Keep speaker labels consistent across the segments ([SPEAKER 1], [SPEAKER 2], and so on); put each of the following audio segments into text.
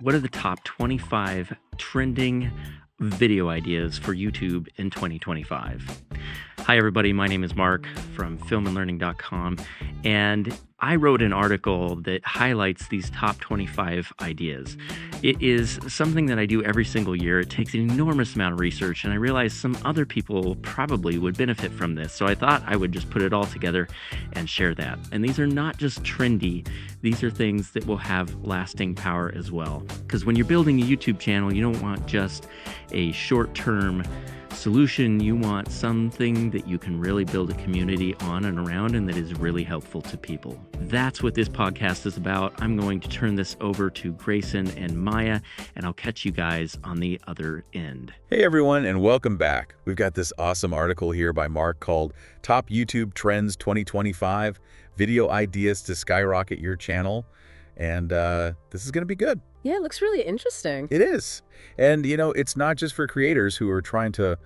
[SPEAKER 1] what are the top 25 trending video ideas for YouTube in 2025? Hi, everybody. My name is Mark from filmandlearning.com, and I wrote an article that highlights these top 25 ideas. It is something that I do every single year. It takes an enormous amount of research, and I realized some other people probably would benefit from this, so I thought I would just put it all together and share that. And these are not just trendy, these are things that will have lasting power as well. Because when you're building a YouTube channel, you don't want just a short-term solution. You want something that you can really build a community on and around and that is really helpful to people. That's what this podcast is about. I'm going to turn this over to Grayson and Maya, and I'll catch you guys on the other end.
[SPEAKER 2] Hey everyone, and welcome back. We've got this awesome article here by Mark called Top YouTube Trends 2025, Video Ideas to Skyrocket Your Channel. And this is going to be good.
[SPEAKER 3] Yeah, it looks really interesting.
[SPEAKER 2] It is. And, it's not just for creators who are trying to,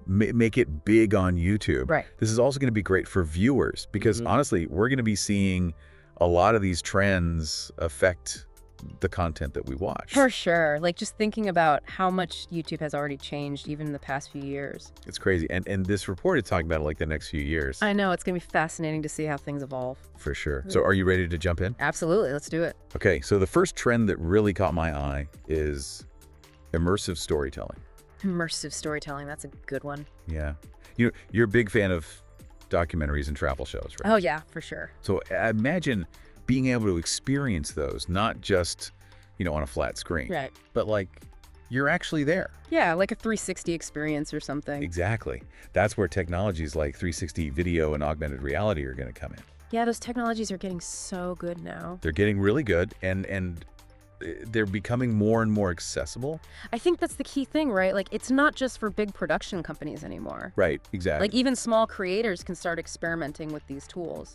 [SPEAKER 2] make it big on YouTube.
[SPEAKER 3] Right.
[SPEAKER 2] This is also going to be great for viewers because, honestly, we're going to be seeing a lot of these trends affect the content that we watch.
[SPEAKER 3] For sure. Like, just thinking about how much YouTube has already changed even in the past few years.
[SPEAKER 2] It's crazy. And this report is talking about like the next few years.
[SPEAKER 3] I know. It's going to be fascinating to see how things evolve.
[SPEAKER 2] For sure. So are you ready to jump in?
[SPEAKER 3] Absolutely. Let's do it.
[SPEAKER 2] Okay. So the first trend that really caught my eye is immersive storytelling.
[SPEAKER 3] Immersive storytelling. That's a good one.
[SPEAKER 2] Yeah. You're a big fan of documentaries and travel shows, right?
[SPEAKER 3] Oh, yeah, for sure.
[SPEAKER 2] So imagine being able to experience those, not just, on a flat screen.
[SPEAKER 3] Right.
[SPEAKER 2] But like, you're actually there.
[SPEAKER 3] Yeah, like a 360 experience or something.
[SPEAKER 2] Exactly. That's where technologies like 360 video and augmented reality are going to come in.
[SPEAKER 3] Yeah, those technologies are getting so good now.
[SPEAKER 2] They're getting really good, and they're becoming more and more accessible.
[SPEAKER 3] I think that's the key thing, right? Like, it's not just for big production companies anymore.
[SPEAKER 2] Right, exactly.
[SPEAKER 3] Like, even small creators can start experimenting with these tools.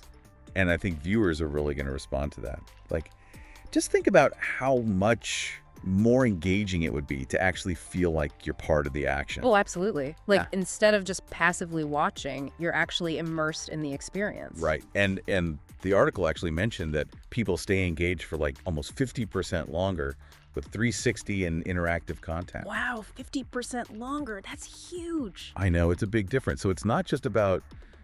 [SPEAKER 2] And I think viewers are really going to respond to that. Like, just think about how much more engaging it would be to actually feel like you're part of the action.
[SPEAKER 3] Oh, absolutely. Like,
[SPEAKER 2] Yeah.
[SPEAKER 3] instead of just passively watching, you're actually immersed in the experience.
[SPEAKER 2] Right. And the article actually mentioned that people stay engaged for like almost 50% longer with 360 and interactive content.
[SPEAKER 3] Wow, 50% longer. That's huge.
[SPEAKER 2] I know, it's a big difference. So it's not just about,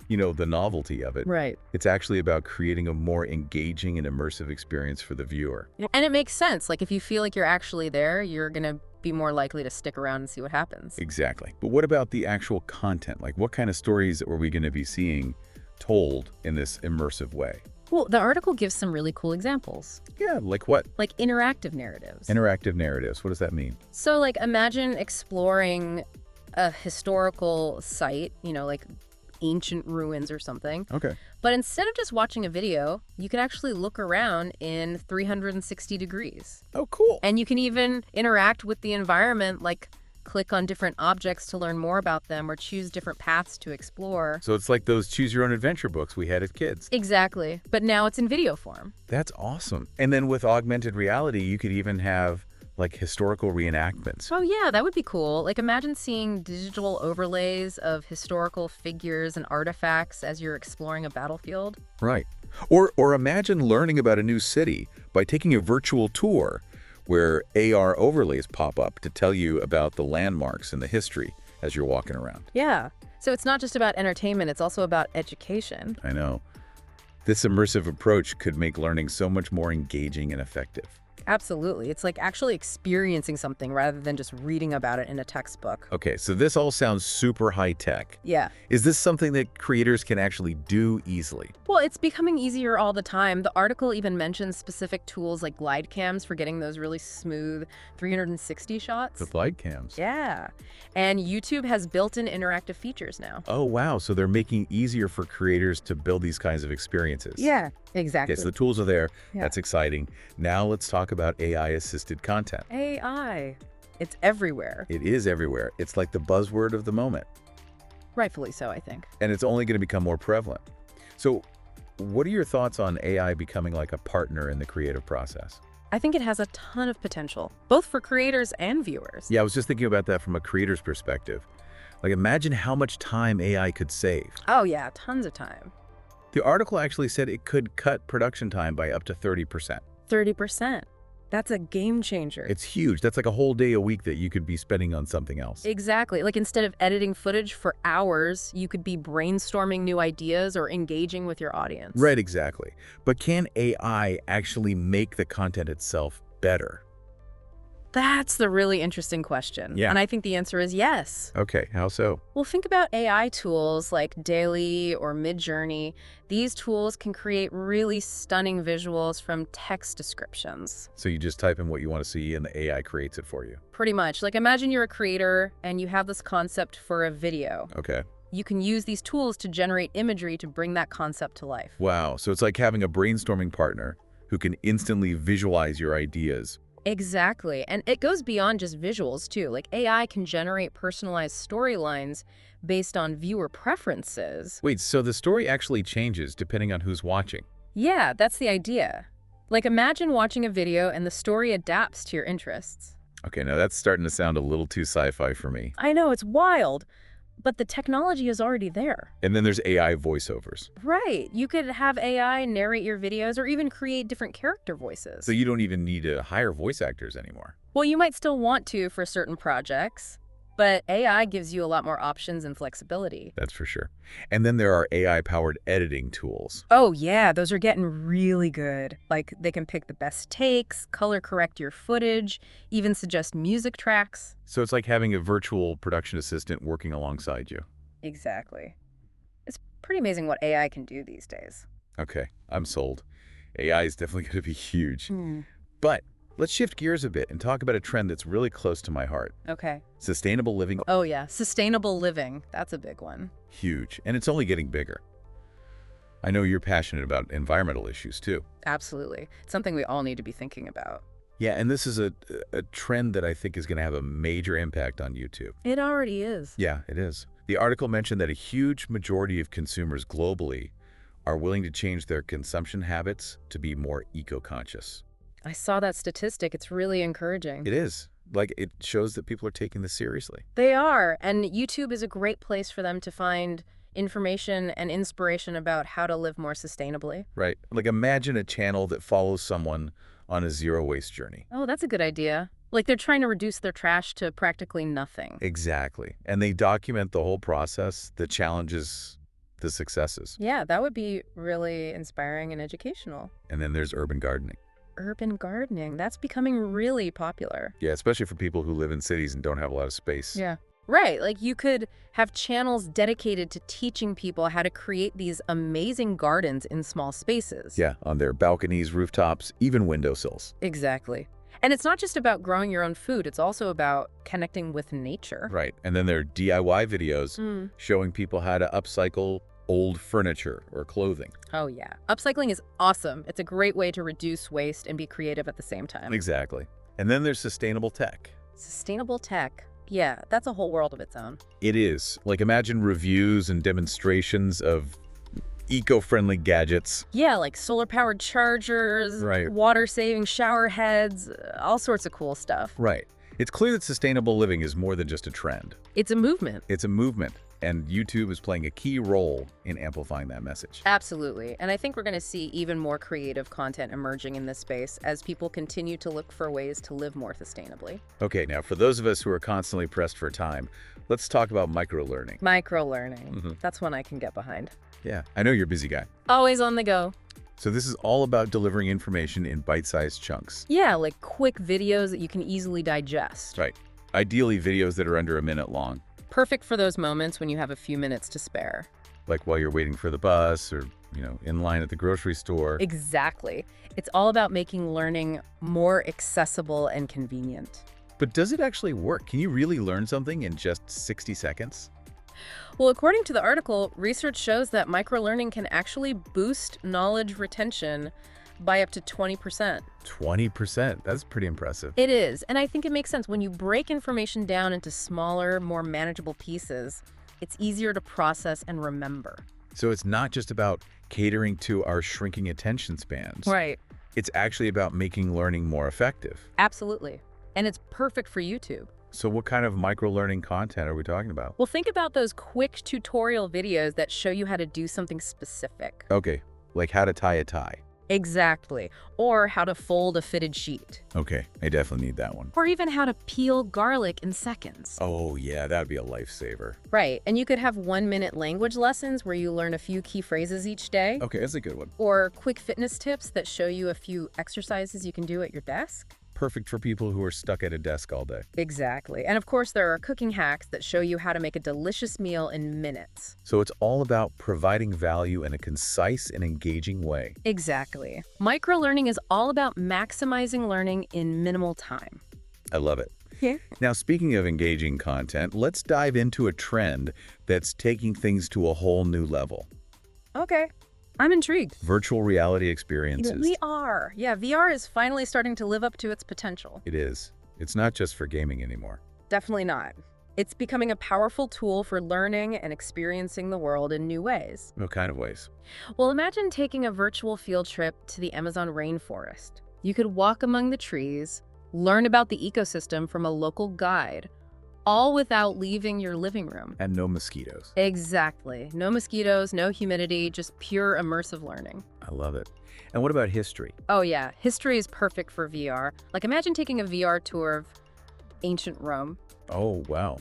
[SPEAKER 2] the novelty of it.
[SPEAKER 3] Right.
[SPEAKER 2] It's actually about creating a more engaging and immersive experience for the viewer.
[SPEAKER 3] And it makes sense. Like, if you feel like you're actually there, you're going to be more likely to stick around and see what happens.
[SPEAKER 2] Exactly. But what about the actual content? Like, what kind of stories are we going to be seeing told in this immersive way?
[SPEAKER 3] Well, the article gives some really cool examples.
[SPEAKER 2] Yeah, like what?
[SPEAKER 3] Like interactive narratives.
[SPEAKER 2] Interactive narratives. What does that mean?
[SPEAKER 3] So, like, imagine exploring a historical site, like ancient ruins or something.
[SPEAKER 2] Okay.
[SPEAKER 3] But instead of just watching a video, you can actually look around in 360 degrees.
[SPEAKER 2] Oh, cool.
[SPEAKER 3] And you can even interact with the environment, like click on different objects to learn more about them or choose different paths to explore.
[SPEAKER 2] So it's like those choose your own adventure books we had as kids.
[SPEAKER 3] Exactly. But now it's in video form.
[SPEAKER 2] That's awesome. And then with augmented reality, you could even have like historical reenactments.
[SPEAKER 3] Oh, yeah, that would be cool. Like, imagine seeing digital overlays of historical figures and artifacts as you're exploring a battlefield.
[SPEAKER 2] Right. Or imagine learning about a new city by taking a virtual tour where AR overlays pop up to tell you about the landmarks and the history as you're walking around.
[SPEAKER 3] Yeah. So it's not just about entertainment, it's also about education.
[SPEAKER 2] I know. This immersive approach could make learning so much more engaging and effective.
[SPEAKER 3] Absolutely. It's like actually experiencing something rather than just reading about it in a textbook.
[SPEAKER 2] Okay, so this all sounds super high tech.
[SPEAKER 3] Yeah.
[SPEAKER 2] Is this something that creators can actually do easily?
[SPEAKER 3] Well, it's becoming easier all the time. The article even mentions specific tools like glide cams for getting those really smooth 360 shots.
[SPEAKER 2] The glide cams.
[SPEAKER 3] Yeah. And YouTube has built-in interactive features now.
[SPEAKER 2] Oh, wow. So they're making it easier for creators to build these kinds of experiences.
[SPEAKER 3] Yeah, exactly.
[SPEAKER 2] Okay, so the tools are there.
[SPEAKER 3] Yeah.
[SPEAKER 2] That's exciting. Now let's talk about AI-assisted content.
[SPEAKER 3] AI. It's everywhere.
[SPEAKER 2] It is everywhere. It's like the buzzword of the moment.
[SPEAKER 3] Rightfully so, I think.
[SPEAKER 2] And it's only going to become more prevalent. So what are your thoughts on AI becoming like a partner in the creative process?
[SPEAKER 3] I think it has a ton of potential, both for creators and viewers.
[SPEAKER 2] Yeah, I was just thinking about that from a creator's perspective. Like, imagine how much time AI could save.
[SPEAKER 3] Oh yeah, tons of time.
[SPEAKER 2] The article actually said it could cut production time by up to 30%.
[SPEAKER 3] 30%. That's a game changer.
[SPEAKER 2] It's huge. That's like a whole day a week that you could be spending on something else.
[SPEAKER 3] Exactly. Like instead of editing footage for hours, you could be brainstorming new ideas or engaging with your audience.
[SPEAKER 2] Right, exactly. But can AI actually make the content itself better?
[SPEAKER 3] That's the really interesting question.
[SPEAKER 2] Yeah.
[SPEAKER 3] And I think the answer is yes.
[SPEAKER 2] Okay, how so?
[SPEAKER 3] Well, think about AI tools like Daily or Midjourney. These tools can create really stunning visuals from text descriptions.
[SPEAKER 2] So you just type in what you want to see and the AI creates it for you.
[SPEAKER 3] Pretty much. Like imagine you're a creator and you have this concept for a video.
[SPEAKER 2] Okay.
[SPEAKER 3] You can use these tools to generate imagery to bring that concept to life.
[SPEAKER 2] Wow, so it's like having a brainstorming partner who can instantly visualize your ideas.
[SPEAKER 3] Exactly. And it goes beyond just visuals, too. Like AI can generate personalized storylines based on viewer preferences.
[SPEAKER 2] Wait, so the story actually changes depending on who's watching?
[SPEAKER 3] Yeah, that's the idea. Like imagine watching a video and the story adapts to your interests.
[SPEAKER 2] Okay, now that's starting to sound a little too sci-fi for me.
[SPEAKER 3] I know, it's wild, but the technology is already there.
[SPEAKER 2] And then there's AI voiceovers.
[SPEAKER 3] Right. You could have AI narrate your videos or even create different character voices.
[SPEAKER 2] So you don't even need to hire voice actors anymore.
[SPEAKER 3] Well, you might still want to for certain projects, but AI gives you a lot more options and flexibility.
[SPEAKER 2] That's for sure. And then there are AI-powered editing tools.
[SPEAKER 3] Oh, yeah, those are getting really good. Like, they can pick the best takes, color correct your footage, even suggest music tracks.
[SPEAKER 2] So it's like having a virtual production assistant working alongside you.
[SPEAKER 3] Exactly. It's pretty amazing what AI can do these days.
[SPEAKER 2] Okay, I'm sold. AI is definitely going to be huge. But let's shift gears a bit and talk about a trend that's really close to my heart.
[SPEAKER 3] Okay.
[SPEAKER 2] Sustainable living.
[SPEAKER 3] Oh, yeah, sustainable living. That's a big one.
[SPEAKER 2] Huge. And it's only getting bigger. I know you're passionate about environmental issues too.
[SPEAKER 3] Absolutely. It's something we all need to be thinking about.
[SPEAKER 2] Yeah, and this is a trend that I think is going to have a major impact on YouTube.
[SPEAKER 3] It already is.
[SPEAKER 2] Yeah, it is. The article mentioned that a huge majority of consumers globally are willing to change their consumption habits to be more eco-conscious.
[SPEAKER 3] I saw that statistic. It's really encouraging.
[SPEAKER 2] It is. Like, it shows that people are taking this seriously.
[SPEAKER 3] They are. And YouTube is a great place for them to find information and inspiration about how to live more sustainably.
[SPEAKER 2] Right. Like, imagine a channel that follows someone on a zero-waste journey.
[SPEAKER 3] Oh, that's a good idea. Like they're trying to reduce their trash to practically nothing.
[SPEAKER 2] Exactly. And they document the whole process, the challenges, the successes.
[SPEAKER 3] Yeah, that would be really inspiring and educational.
[SPEAKER 2] And then there's urban gardening.
[SPEAKER 3] Urban gardening, that's becoming really popular.
[SPEAKER 2] Yeah, especially for people who live in cities and don't have a lot of space.
[SPEAKER 3] Yeah. Right, like you could have channels dedicated to teaching people how to create these amazing gardens in small spaces.
[SPEAKER 2] Yeah, on their balconies, rooftops, even windowsills.
[SPEAKER 3] Exactly. And it's not just about growing your own food, it's also about connecting with nature.
[SPEAKER 2] Right. And then there are DIY videos showing people how to upcycle old furniture or clothing.
[SPEAKER 3] Oh, yeah. Upcycling is awesome. It's a great way to reduce waste and be creative at the same time.
[SPEAKER 2] Exactly. And then there's sustainable tech.
[SPEAKER 3] Sustainable tech. Yeah, that's a whole world of its own.
[SPEAKER 2] It is. Like, imagine reviews and demonstrations of eco-friendly gadgets.
[SPEAKER 3] Yeah, like solar-powered chargers,
[SPEAKER 2] Right.
[SPEAKER 3] water-saving shower heads, all sorts of cool stuff.
[SPEAKER 2] Right. It's clear that sustainable living is more than just a trend.
[SPEAKER 3] It's a movement.
[SPEAKER 2] It's a movement, and YouTube is playing a key role in amplifying that message.
[SPEAKER 3] Absolutely. And I think we're going to see even more creative content emerging in this space as people continue to look for ways to live more sustainably.
[SPEAKER 2] Okay, now for those of us who are constantly pressed for time, let's talk about micro-learning.
[SPEAKER 3] Micro-learning. That's one I can get behind.
[SPEAKER 2] Yeah, I know you're a busy guy.
[SPEAKER 3] Always on the go.
[SPEAKER 2] So this is all about delivering information in bite-sized chunks.
[SPEAKER 3] Yeah, like quick videos that you can easily digest.
[SPEAKER 2] Right. Ideally, videos that are under a minute long.
[SPEAKER 3] Perfect for those moments when you have a few minutes to spare.
[SPEAKER 2] Like while you're waiting for the bus or, in line at the grocery store.
[SPEAKER 3] Exactly. It's all about making learning more accessible and convenient.
[SPEAKER 2] But does it actually work? Can you really learn something in just 60 seconds?
[SPEAKER 3] Well, according to the article, research shows that microlearning can actually boost knowledge retention by up to 20%.
[SPEAKER 2] 20%? That's pretty impressive.
[SPEAKER 3] It is, and I think it makes sense. When you break information down into smaller, more manageable pieces, it's easier to process and remember.
[SPEAKER 2] So it's not just about catering to our shrinking attention spans.
[SPEAKER 3] Right.
[SPEAKER 2] It's actually about making learning more effective.
[SPEAKER 3] Absolutely. And it's perfect for YouTube.
[SPEAKER 2] So what kind of micro-learning content are we talking about?
[SPEAKER 3] Well, think about those quick tutorial videos that show you how to do something specific.
[SPEAKER 2] Okay, like how to tie a tie.
[SPEAKER 3] Exactly. Or how to fold a fitted sheet.
[SPEAKER 2] Okay, I definitely need that one.
[SPEAKER 3] Or even how to peel garlic in seconds.
[SPEAKER 2] Oh yeah, that'd be a lifesaver.
[SPEAKER 3] Right, and you could have 1-minute language lessons where you learn a few key phrases each day.
[SPEAKER 2] Okay, that's a good one.
[SPEAKER 3] Or quick fitness tips that show you a few exercises you can do at your desk.
[SPEAKER 2] Perfect for people who are stuck at a desk all day.
[SPEAKER 3] Exactly. And of course, there are cooking hacks that show you how to make a delicious meal in minutes.
[SPEAKER 2] So it's all about providing value in a concise and engaging way.
[SPEAKER 3] Exactly. Micro-learning is all about maximizing learning in minimal time.
[SPEAKER 2] I love it.
[SPEAKER 3] Yeah.
[SPEAKER 2] Now, speaking of engaging content, let's dive into a trend that's taking things to a whole new level.
[SPEAKER 3] Okay. I'm intrigued.
[SPEAKER 2] Virtual reality experiences.
[SPEAKER 3] VR. Yeah, VR is finally starting to live up to its potential.
[SPEAKER 2] It is. It's not just for gaming anymore.
[SPEAKER 3] Definitely not. It's becoming a powerful tool for learning and experiencing the world in new ways.
[SPEAKER 2] What kind of ways?
[SPEAKER 3] Well, imagine taking a virtual field trip to the Amazon rainforest. You could walk among the trees, learn about the ecosystem from a local guide, all without leaving your living room.
[SPEAKER 2] And no mosquitoes.
[SPEAKER 3] Exactly. No mosquitoes, no humidity, just pure immersive learning.
[SPEAKER 2] I love it. And what about history?
[SPEAKER 3] Oh yeah, history is perfect for VR. Like imagine taking a VR tour of ancient Rome.
[SPEAKER 2] Oh, wow.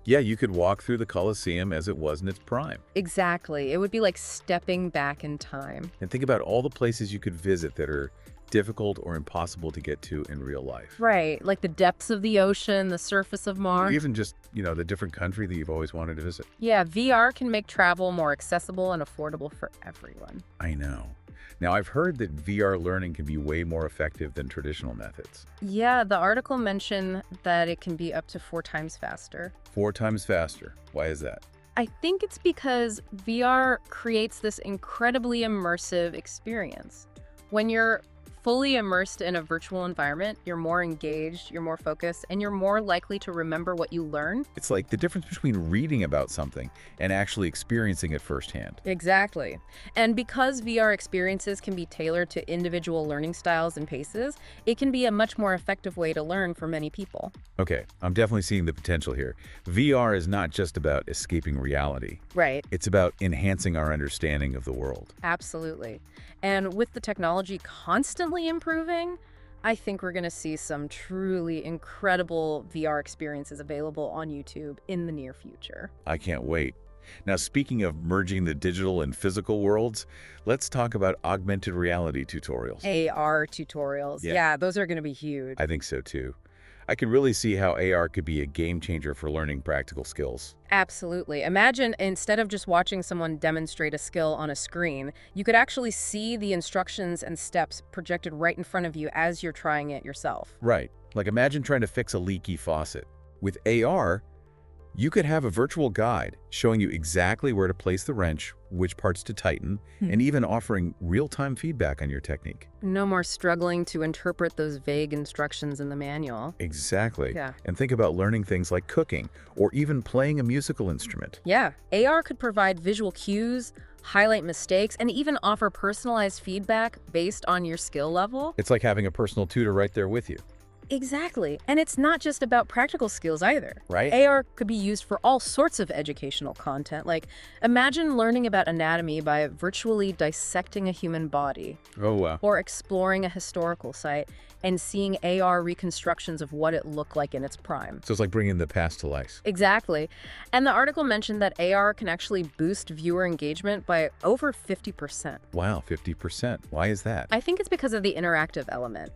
[SPEAKER 2] Yeah, you could walk through the Colosseum as it was in its prime.
[SPEAKER 3] Exactly. It would be like stepping back in time.
[SPEAKER 2] And think about all the places you could visit that are difficult or impossible to get to in real life.
[SPEAKER 3] Right, like the depths of the ocean, the surface of
[SPEAKER 2] Or
[SPEAKER 3] Mars.
[SPEAKER 2] even just, the different country that you've always wanted to visit.
[SPEAKER 3] Yeah, VR can make travel more accessible and affordable for everyone.
[SPEAKER 2] I know. Now, I've heard that VR learning can be way more effective than traditional methods.
[SPEAKER 3] Yeah, the article mentioned that it can be up to 4 times faster.
[SPEAKER 2] 4 times faster. Why is that?
[SPEAKER 3] I think it's because VR creates this incredibly immersive experience. When you're fully immersed in a virtual environment, you're more engaged, you're more focused, and you're more likely to remember what you learn.
[SPEAKER 2] It's like the difference between reading about something and actually experiencing it firsthand.
[SPEAKER 3] Exactly. And because VR experiences can be tailored to individual learning styles and paces, it can be a much more effective way to learn for many people.
[SPEAKER 2] Okay, I'm definitely seeing the potential here. VR is not just about escaping reality.
[SPEAKER 3] Right.
[SPEAKER 2] It's about enhancing our understanding of the world.
[SPEAKER 3] Absolutely. And with the technology constantly improving, I think we're going to see some truly incredible VR experiences available on YouTube in the near future.
[SPEAKER 2] I can't wait. Now, speaking of merging the digital and physical worlds, let's talk about augmented reality tutorials.
[SPEAKER 3] AR tutorials.
[SPEAKER 2] Yeah.
[SPEAKER 3] Yeah, those are going to be huge.
[SPEAKER 2] I think so too. I can really see how AR could be a game changer for learning practical skills.
[SPEAKER 3] Absolutely. Imagine instead of just watching someone demonstrate a skill on a screen, you could actually see the instructions and steps projected right in front of you as you're trying it yourself.
[SPEAKER 2] Right. Like imagine trying to fix a leaky faucet. With AR, you could have a virtual guide showing you exactly where to place the wrench, which parts to tighten, and even offering real-time feedback on your technique.
[SPEAKER 3] No more struggling to interpret those vague instructions in the manual.
[SPEAKER 2] Exactly.
[SPEAKER 3] Yeah.
[SPEAKER 2] And think about learning things like cooking or even playing a musical instrument.
[SPEAKER 3] Yeah, AR could provide visual cues, highlight mistakes, and even offer personalized feedback based on your skill level.
[SPEAKER 2] It's like having a personal tutor right there with you.
[SPEAKER 3] Exactly. And it's not just about practical skills either.
[SPEAKER 2] Right.
[SPEAKER 3] AR could be used for all sorts of educational content. Like, imagine learning about anatomy by virtually dissecting a human body,
[SPEAKER 2] Oh, wow.
[SPEAKER 3] or exploring a historical site and seeing AR reconstructions of what it looked like in its prime.
[SPEAKER 2] So it's like bringing the past to life.
[SPEAKER 3] Exactly. And the article mentioned that AR can actually boost viewer engagement by over 50%.
[SPEAKER 2] Wow, 50%. Why is that?
[SPEAKER 3] I think it's because of the interactive element.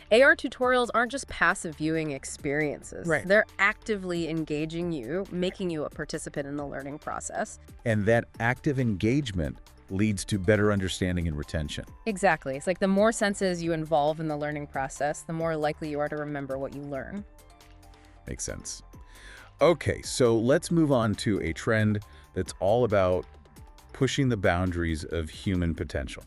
[SPEAKER 3] AR tutorials aren't just passive viewing experiences.
[SPEAKER 2] Right.
[SPEAKER 3] They're actively engaging you, making you a participant in the learning process.
[SPEAKER 2] And that active engagement leads to better understanding and retention.
[SPEAKER 3] Exactly. It's like the more senses you involve in the learning process, the more likely you are to remember what you learn.
[SPEAKER 2] Makes sense. Okay, so let's move on to a trend that's all about pushing the boundaries of human potential.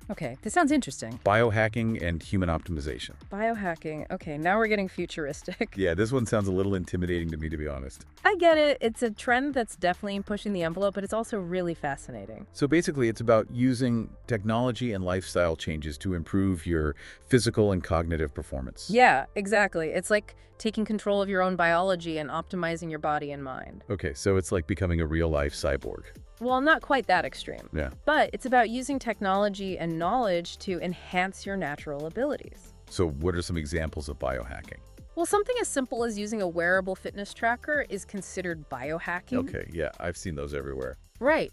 [SPEAKER 3] Okay, this sounds interesting.
[SPEAKER 2] Biohacking and human optimization.
[SPEAKER 3] Biohacking. Okay, now we're getting futuristic.
[SPEAKER 2] Yeah, this one sounds a little intimidating to me, to be honest.
[SPEAKER 3] I get it. It's a trend that's definitely pushing the envelope, but it's also really fascinating.
[SPEAKER 2] So basically, it's about using technology and lifestyle changes to improve your physical and cognitive performance.
[SPEAKER 3] Yeah, exactly. It's like taking control of your own biology and optimizing your body and mind.
[SPEAKER 2] Okay, so it's like becoming a real-life cyborg.
[SPEAKER 3] Well, not quite that extreme.
[SPEAKER 2] Yeah.
[SPEAKER 3] But it's about using technology and knowledge to enhance your natural abilities.
[SPEAKER 2] So what are some examples of biohacking?
[SPEAKER 3] Well, something as simple as using a wearable fitness tracker is considered biohacking.
[SPEAKER 2] Okay, yeah, I've seen those everywhere.
[SPEAKER 3] Right.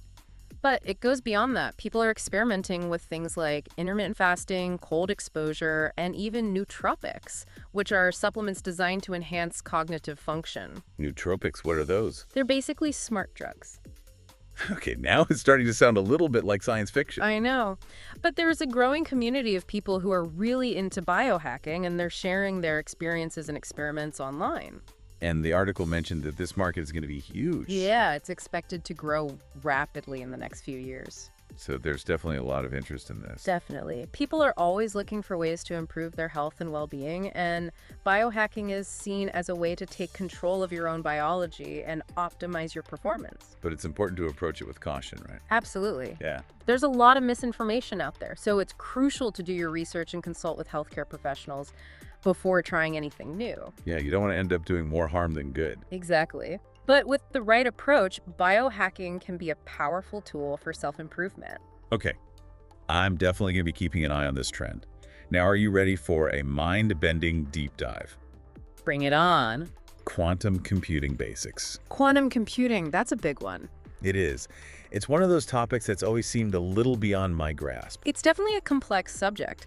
[SPEAKER 3] But it goes beyond that. People are experimenting with things like intermittent fasting, cold exposure, and even nootropics, which are supplements designed to enhance cognitive function.
[SPEAKER 2] Nootropics, what are those?
[SPEAKER 3] They're basically smart drugs.
[SPEAKER 2] Okay, now it's starting to sound a little bit like science fiction.
[SPEAKER 3] I know. But there's a growing community of people who are really into biohacking, and they're sharing their experiences and experiments online.
[SPEAKER 2] And the article mentioned that this market is going to be huge.
[SPEAKER 3] Yeah, it's expected to grow rapidly in the next few years.
[SPEAKER 2] So there's definitely a lot of interest in this.
[SPEAKER 3] Definitely. People are always looking for ways to improve their health and well-being, and biohacking is seen as a way to take control of your own biology and optimize your performance.
[SPEAKER 2] But it's important to approach it with caution, right?
[SPEAKER 3] Absolutely.
[SPEAKER 2] Yeah.
[SPEAKER 3] There's a lot of misinformation out there, so it's crucial to do your research and consult with healthcare professionals before trying anything new.
[SPEAKER 2] Yeah, you don't want to end up doing more harm than good.
[SPEAKER 3] Exactly. But with the right approach, biohacking can be a powerful tool for self-improvement.
[SPEAKER 2] Okay, I'm definitely going to be keeping an eye on this trend. Now, are you ready for a mind-bending deep dive?
[SPEAKER 3] Bring it on.
[SPEAKER 2] Quantum computing basics.
[SPEAKER 3] Quantum computing, that's a big one.
[SPEAKER 2] It is. It's one of those topics that's always seemed a little beyond my grasp.
[SPEAKER 3] It's definitely a complex subject,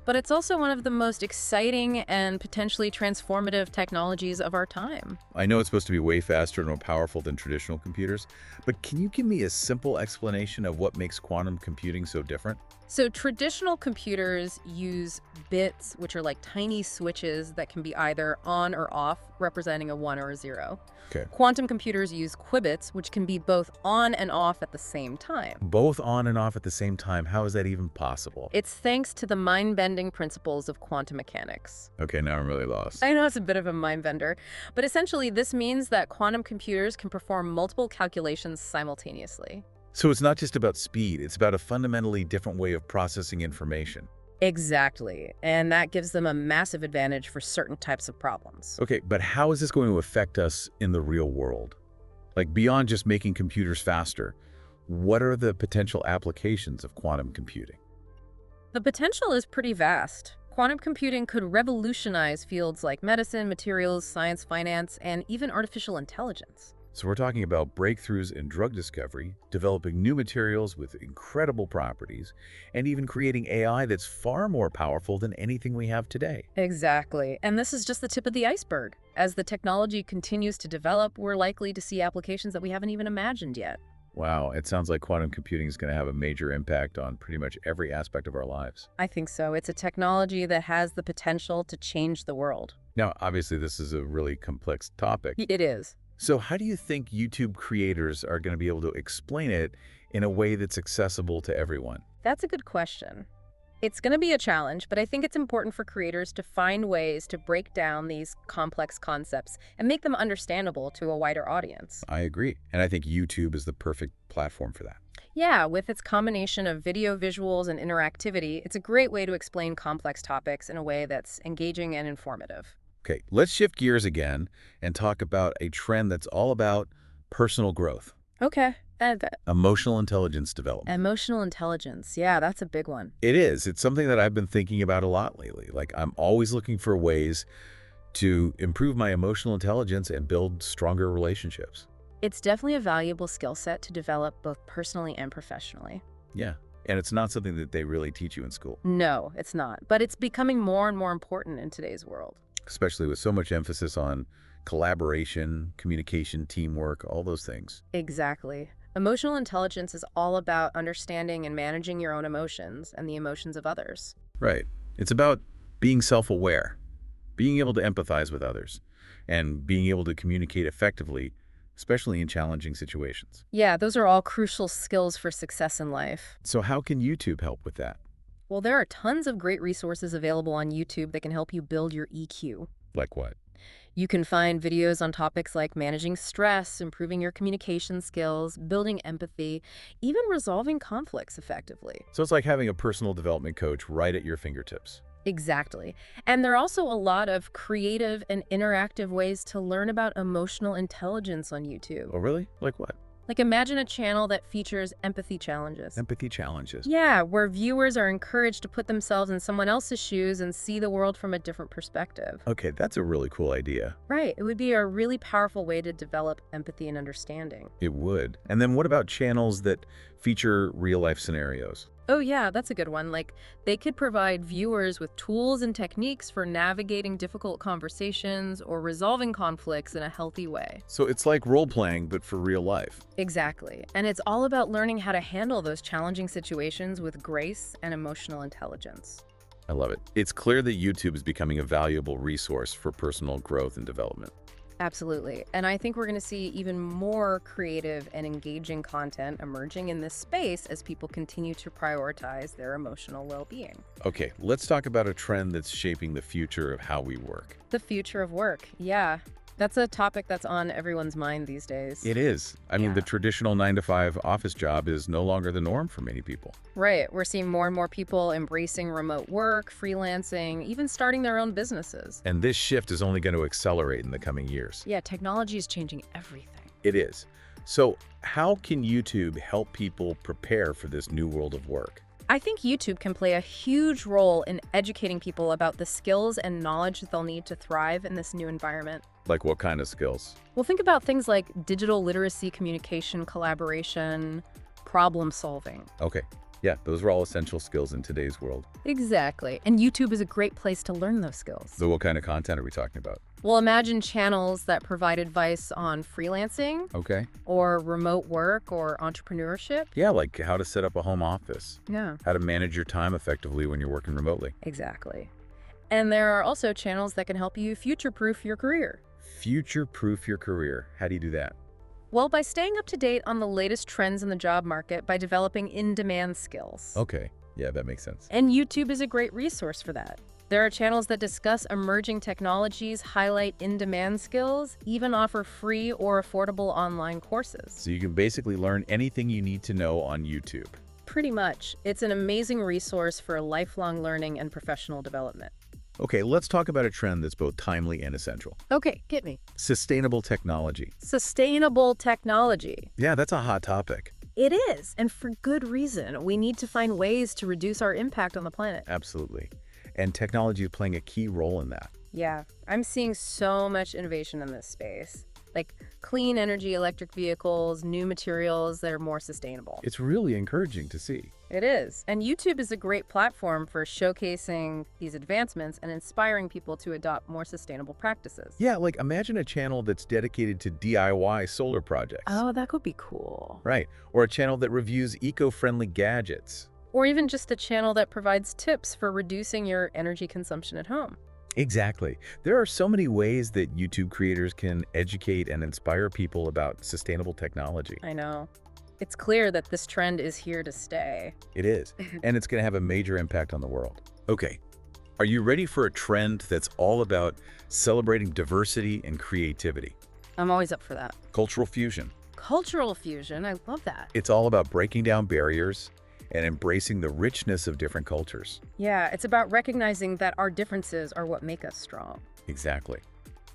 [SPEAKER 3] but it's also one of the most exciting and potentially transformative technologies of our time.
[SPEAKER 2] I know it's supposed to be way faster and more powerful than traditional computers, but can you give me a simple explanation of what makes quantum computing so different?
[SPEAKER 3] So traditional computers use bits, which are like tiny switches that can be either on or off, representing a 1 or a 0.
[SPEAKER 2] Okay.
[SPEAKER 3] Quantum computers use qubits, which can be both on and off at the same time.
[SPEAKER 2] Both on and off at the same time. How is that even possible?
[SPEAKER 3] It's thanks to the mind-bending principles of quantum mechanics.
[SPEAKER 2] Okay, now I'm really lost.
[SPEAKER 3] I know it's a bit of a mind bender, but essentially this means that quantum computers can perform multiple calculations simultaneously.
[SPEAKER 2] So it's not just about speed, it's about a fundamentally different way of processing information.
[SPEAKER 3] Exactly, and that gives them a massive advantage for certain types of problems.
[SPEAKER 2] Okay, but how is this going to affect us in the real world? Like beyond just making computers faster, what are the potential applications of quantum computing?
[SPEAKER 3] The potential is pretty vast. Quantum computing could revolutionize fields like medicine, materials, science, finance, and even artificial intelligence.
[SPEAKER 2] So we're talking about breakthroughs in drug discovery, developing new materials with incredible properties, and even creating AI that's far more powerful than anything we have today.
[SPEAKER 3] Exactly, and this is just the tip of the iceberg. As the technology continues to develop, we're likely to see applications that we haven't even imagined yet.
[SPEAKER 2] Wow, it sounds like quantum computing is going to have a major impact on pretty much every aspect of our lives.
[SPEAKER 3] I think so. It's a technology that has the potential to change the world.
[SPEAKER 2] Now, obviously, this is a really complex topic.
[SPEAKER 3] It is.
[SPEAKER 2] So how do you think YouTube creators are going to be able to explain it in a way that's accessible to everyone?
[SPEAKER 3] That's a good question. It's going to be a challenge, but I think it's important for creators to find ways to break down these complex concepts and make them understandable to a wider audience.
[SPEAKER 2] I agree. And I think YouTube is the perfect platform for that.
[SPEAKER 3] Yeah, with its combination of video, visuals, and interactivity, it's a great way to explain complex topics in a way that's engaging and informative.
[SPEAKER 2] Okay, let's shift gears again and talk about a trend that's all about personal growth.
[SPEAKER 3] Okay.
[SPEAKER 2] Emotional intelligence development.
[SPEAKER 3] Emotional intelligence. Yeah, that's a big one.
[SPEAKER 2] It is. It's something that I've been thinking about a lot lately. Like, I'm always looking for ways to improve my emotional intelligence and build stronger relationships.
[SPEAKER 3] It's definitely a valuable skill set to develop both personally and professionally.
[SPEAKER 2] Yeah, and it's not something that they really teach you in school,
[SPEAKER 3] No, it's not. But it's becoming more and more important in today's world.
[SPEAKER 2] especially with so much emphasis on collaboration, communication, teamwork, all those things.
[SPEAKER 3] Exactly. Emotional intelligence is all about understanding and managing your own emotions and the emotions of others.
[SPEAKER 2] Right. It's about being self-aware, being able to empathize with others, and being able to communicate effectively, especially in challenging situations.
[SPEAKER 3] Yeah, those are all crucial skills for success in life.
[SPEAKER 2] So how can YouTube help with that?
[SPEAKER 3] Well, there are tons of great resources available on YouTube that can help you build your EQ.
[SPEAKER 2] Like what?
[SPEAKER 3] You can find videos on topics like managing stress, improving your communication skills, building empathy, even resolving conflicts effectively.
[SPEAKER 2] So it's like having a personal development coach right at your fingertips.
[SPEAKER 3] Exactly. And there are also a lot of creative and interactive ways to learn about emotional intelligence on YouTube.
[SPEAKER 2] Oh, really? Like what?
[SPEAKER 3] Like imagine a channel that features empathy challenges.
[SPEAKER 2] Empathy challenges.
[SPEAKER 3] Yeah, where viewers are encouraged to put themselves in someone else's shoes and see the world from a different perspective.
[SPEAKER 2] Okay, that's a really cool idea.
[SPEAKER 3] Right, it would be a really powerful way to develop empathy and understanding.
[SPEAKER 2] It would. And then what about channels that feature real-life scenarios?
[SPEAKER 3] Oh yeah, that's a good one. Like, they could provide viewers with tools and techniques for navigating difficult conversations or resolving conflicts in a healthy way.
[SPEAKER 2] So it's like role-playing, but for real life.
[SPEAKER 3] Exactly. And it's all about learning how to handle those challenging situations with grace and emotional intelligence.
[SPEAKER 2] I love it. It's clear that YouTube is becoming a valuable resource for personal growth and development.
[SPEAKER 3] Absolutely. And I think we're going to see even more creative and engaging content emerging in this space as people continue to prioritize their emotional well-being.
[SPEAKER 2] Okay, let's talk about a trend that's shaping the future of how we work.
[SPEAKER 3] The future of work. Yeah. That's a topic that's on everyone's mind these days.
[SPEAKER 2] It is. I mean,
[SPEAKER 3] Yeah.
[SPEAKER 2] the traditional 9-to-5 office job is no longer the norm for many people.
[SPEAKER 3] Right. We're seeing more and more people embracing remote work, freelancing, even starting their own businesses.
[SPEAKER 2] And this shift is only going to accelerate in the coming years.
[SPEAKER 3] Yeah, technology is changing everything.
[SPEAKER 2] It is. So how can YouTube help people prepare for this new world of work?
[SPEAKER 3] I think YouTube can play a huge role in educating people about the skills and knowledge that they'll need to thrive in this new environment.
[SPEAKER 2] Like what kind of skills?
[SPEAKER 3] Well, think about things like digital literacy, communication, collaboration, problem solving.
[SPEAKER 2] Okay. Yeah, those are all essential skills in today's world.
[SPEAKER 3] Exactly. And YouTube is a great place to learn those skills.
[SPEAKER 2] So what kind of content are we talking about?
[SPEAKER 3] Well, imagine channels that provide advice on freelancing
[SPEAKER 2] Okay.
[SPEAKER 3] or remote work or entrepreneurship.
[SPEAKER 2] Yeah, like how to set up a home office,
[SPEAKER 3] Yeah,
[SPEAKER 2] how to manage your time effectively when you're working remotely.
[SPEAKER 3] exactly. And there are also channels that can help you future-proof your career.
[SPEAKER 2] Future-proof your career. How do you do that?
[SPEAKER 3] Well, by staying up to date on the latest trends in the job market by developing in-demand skills.
[SPEAKER 2] Okay. Yeah, that makes sense.
[SPEAKER 3] And YouTube is a great resource for that. There are channels that discuss emerging technologies, highlight in-demand skills, even offer free or affordable online courses.
[SPEAKER 2] So you can basically learn anything you need to know on YouTube.
[SPEAKER 3] Pretty much. It's an amazing resource for lifelong learning and professional development.
[SPEAKER 2] Okay, let's talk about a trend that's both timely and essential.
[SPEAKER 3] Okay, get me.
[SPEAKER 2] Sustainable technology.
[SPEAKER 3] Sustainable technology.
[SPEAKER 2] Yeah, that's a hot topic.
[SPEAKER 3] It is, and for good reason. We need to find ways to reduce our impact on the planet.
[SPEAKER 2] Absolutely. And technology is playing a key role in that.
[SPEAKER 3] Yeah, I'm seeing so much innovation in this space. Like clean energy, electric vehicles, new materials that are more sustainable.
[SPEAKER 2] It's really encouraging to see.
[SPEAKER 3] It is. And YouTube is a great platform for showcasing these advancements and inspiring people to adopt more sustainable practices.
[SPEAKER 2] Yeah, like imagine a channel that's dedicated to DIY solar projects.
[SPEAKER 3] Oh, that could be cool.
[SPEAKER 2] Right. Or a channel that reviews eco-friendly gadgets.
[SPEAKER 3] Or even just a channel that provides tips for reducing your energy consumption at home.
[SPEAKER 2] Exactly. There are so many ways that YouTube creators can educate and inspire people about sustainable technology.
[SPEAKER 3] I know. It's clear that this trend is here to stay.
[SPEAKER 2] It is. And it's going to have a major impact on the world. Okay. Are you ready for a trend that's all about celebrating diversity and creativity?
[SPEAKER 3] I'm always up for that.
[SPEAKER 2] Cultural fusion.
[SPEAKER 3] Cultural fusion, I love that.
[SPEAKER 2] It's all about breaking down barriers and embracing the richness of different cultures.
[SPEAKER 3] Yeah, it's about recognizing that our differences are what make us strong.
[SPEAKER 2] Exactly.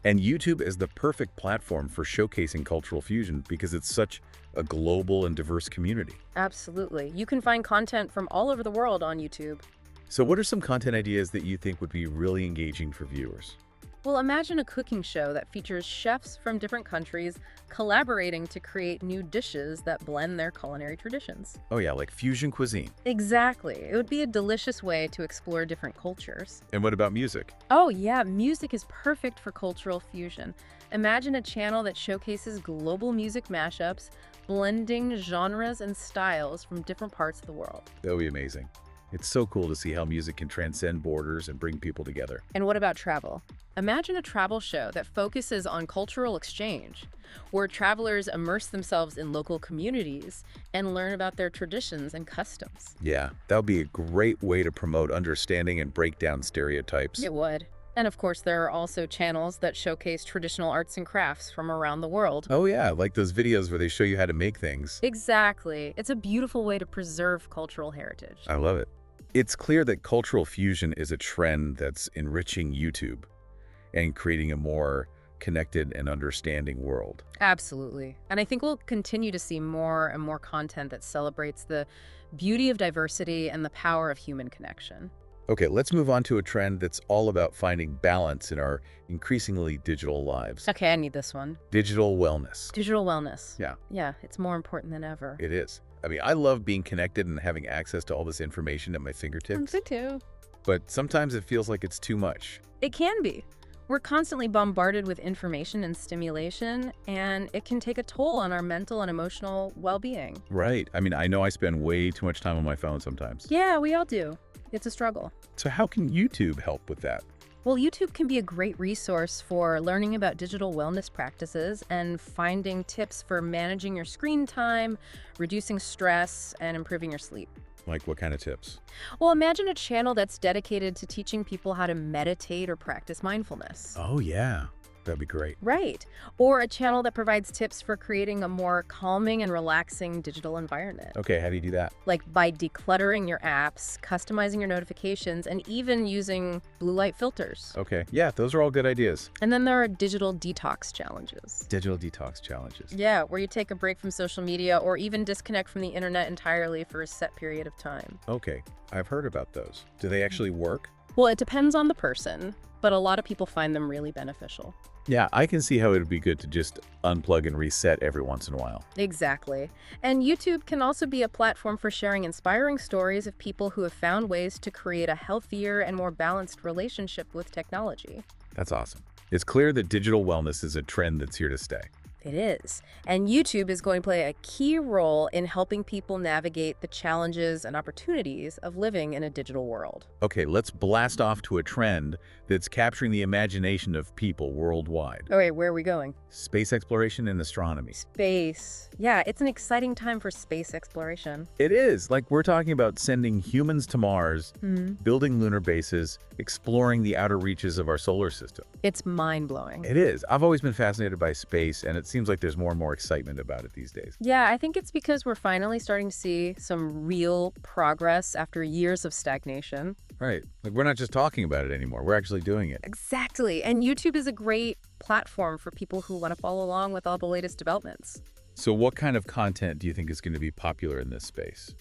[SPEAKER 2] And YouTube is the perfect platform for showcasing cultural fusion because it's such a global and diverse community.
[SPEAKER 3] Absolutely. You can find content from all over the world on YouTube.
[SPEAKER 2] So what are some content ideas that you think would be really engaging for viewers?
[SPEAKER 3] Well, imagine a cooking show that features chefs from different countries collaborating to create new dishes that blend their culinary traditions.
[SPEAKER 2] Oh yeah, like fusion cuisine.
[SPEAKER 3] Exactly. It would be a delicious way to explore different cultures.
[SPEAKER 2] And what about music?
[SPEAKER 3] Oh yeah, music is perfect for cultural fusion. Imagine a channel that showcases global music mashups, blending genres and styles from different parts of the world.
[SPEAKER 2] That would be amazing. It's so cool to see how music can transcend borders and bring people together.
[SPEAKER 3] And what about travel? Imagine a travel show that focuses on cultural exchange, where travelers immerse themselves in local communities and learn about their traditions and customs.
[SPEAKER 2] Yeah, that would be a great way to promote understanding and break down stereotypes.
[SPEAKER 3] It would. And of course, there are also channels that showcase traditional arts and crafts from around the world.
[SPEAKER 2] Oh yeah, like those videos where they show you how to make things.
[SPEAKER 3] Exactly. It's a beautiful way to preserve cultural heritage.
[SPEAKER 2] I love it. It's clear that cultural fusion is a trend that's enriching YouTube and creating a more connected and understanding world.
[SPEAKER 3] Absolutely. And I think we'll continue to see more and more content that celebrates the beauty of diversity and the power of human connection.
[SPEAKER 2] Okay, let's move on to a trend that's all about finding balance in our increasingly digital lives.
[SPEAKER 3] Okay, I need this one.
[SPEAKER 2] Digital wellness.
[SPEAKER 3] Digital wellness.
[SPEAKER 2] Yeah.
[SPEAKER 3] Yeah, it's more important than ever.
[SPEAKER 2] It is. I mean, I love being connected and having access to all this information at my fingertips,
[SPEAKER 3] Me too.
[SPEAKER 2] but sometimes it feels like it's too much.
[SPEAKER 3] It can be. We're constantly bombarded with information and stimulation, and it can take a toll on our mental and emotional well-being.
[SPEAKER 2] Right. I mean, I know I spend way too much time on my phone sometimes.
[SPEAKER 3] Yeah, we all do. It's a struggle.
[SPEAKER 2] So how can YouTube help with that?
[SPEAKER 3] Well, YouTube can be a great resource for learning about digital wellness practices and finding tips for managing your screen time, reducing stress, and improving your sleep.
[SPEAKER 2] Like what kind of tips?
[SPEAKER 3] Well, imagine a channel that's dedicated to teaching people how to meditate or practice mindfulness.
[SPEAKER 2] Oh, yeah. That'd be great.
[SPEAKER 3] Right. Or a channel that provides tips for creating a more calming and relaxing digital environment.
[SPEAKER 2] Okay, how do you do that?
[SPEAKER 3] Like by decluttering your apps, customizing your notifications, and even using blue light filters.
[SPEAKER 2] Okay, yeah, those are all good ideas.
[SPEAKER 3] And then there are digital detox challenges.
[SPEAKER 2] Digital detox challenges.
[SPEAKER 3] Yeah, where you take a break from social media or even disconnect from the internet entirely for a set period of time.
[SPEAKER 2] Okay, I've heard about those. Do they actually work?
[SPEAKER 3] Well, it depends on the person, but a lot of people find them really beneficial.
[SPEAKER 2] Yeah, I can see how it would be good to just unplug and reset every once in a while.
[SPEAKER 3] Exactly. And YouTube can also be a platform for sharing inspiring stories of people who have found ways to create a healthier and more balanced relationship with technology.
[SPEAKER 2] That's awesome. It's clear that digital wellness is a trend that's here to stay.
[SPEAKER 3] It is. And YouTube is going to play a key role in helping people navigate the challenges and opportunities of living in a digital world.
[SPEAKER 2] Okay, let's blast off to a trend that's capturing the imagination of people worldwide.
[SPEAKER 3] Okay, where are we going?
[SPEAKER 2] Space exploration and astronomy.
[SPEAKER 3] Space. Yeah, it's an exciting time for space exploration.
[SPEAKER 2] It is. Like, we're talking about sending humans to Mars, building lunar bases, exploring the outer reaches of our solar system.
[SPEAKER 3] It's mind-blowing.
[SPEAKER 2] It is. I've always been fascinated by space, and it seems like there's more and more excitement about it these days.
[SPEAKER 3] Yeah, I think it's because we're finally starting to see some real progress after years of stagnation.
[SPEAKER 2] Right. Like, we're not just talking about it anymore. We're actually doing it.
[SPEAKER 3] Exactly. And YouTube is a great platform for people who want to follow along with all the latest developments.
[SPEAKER 2] So what kind of content do you think is going to be popular in this space?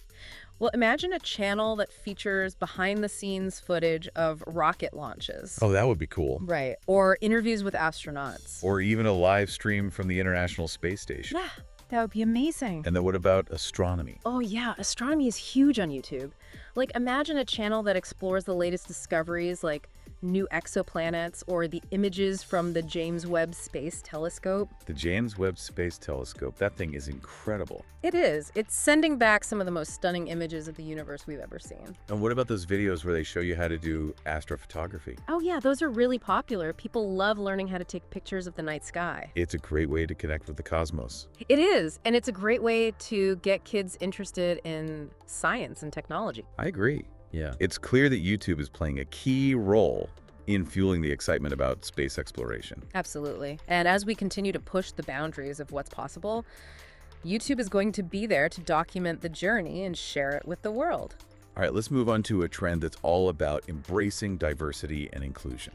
[SPEAKER 3] Well, imagine a channel that features behind-the-scenes footage of rocket launches.
[SPEAKER 2] Oh, that would be cool.
[SPEAKER 3] Right. Or interviews with astronauts.
[SPEAKER 2] Or even a live stream from the International Space Station.
[SPEAKER 3] Yeah, that would be amazing.
[SPEAKER 2] And then what about astronomy?
[SPEAKER 3] Oh yeah, astronomy is huge on YouTube. Like, imagine a channel that explores the latest discoveries like new exoplanets or the images from the James Webb Space Telescope.
[SPEAKER 2] The James Webb Space Telescope. That thing is incredible.
[SPEAKER 3] It is. It's sending back some of the most stunning images of the universe we've ever seen.
[SPEAKER 2] And what about those videos where they show you how to do astrophotography?
[SPEAKER 3] Oh yeah, those are really popular. People love learning how to take pictures of the night sky.
[SPEAKER 2] It's a great way to connect with the cosmos.
[SPEAKER 3] It is, and it's a great way to get kids interested in science and technology.
[SPEAKER 2] I agree. Yeah. It's clear that YouTube is playing a key role in fueling the excitement about space exploration.
[SPEAKER 3] Absolutely. And as we continue to push the boundaries of what's possible, YouTube is going to be there to document the journey and share it with the world.
[SPEAKER 2] All right, let's move on to a trend that's all about embracing diversity and inclusion.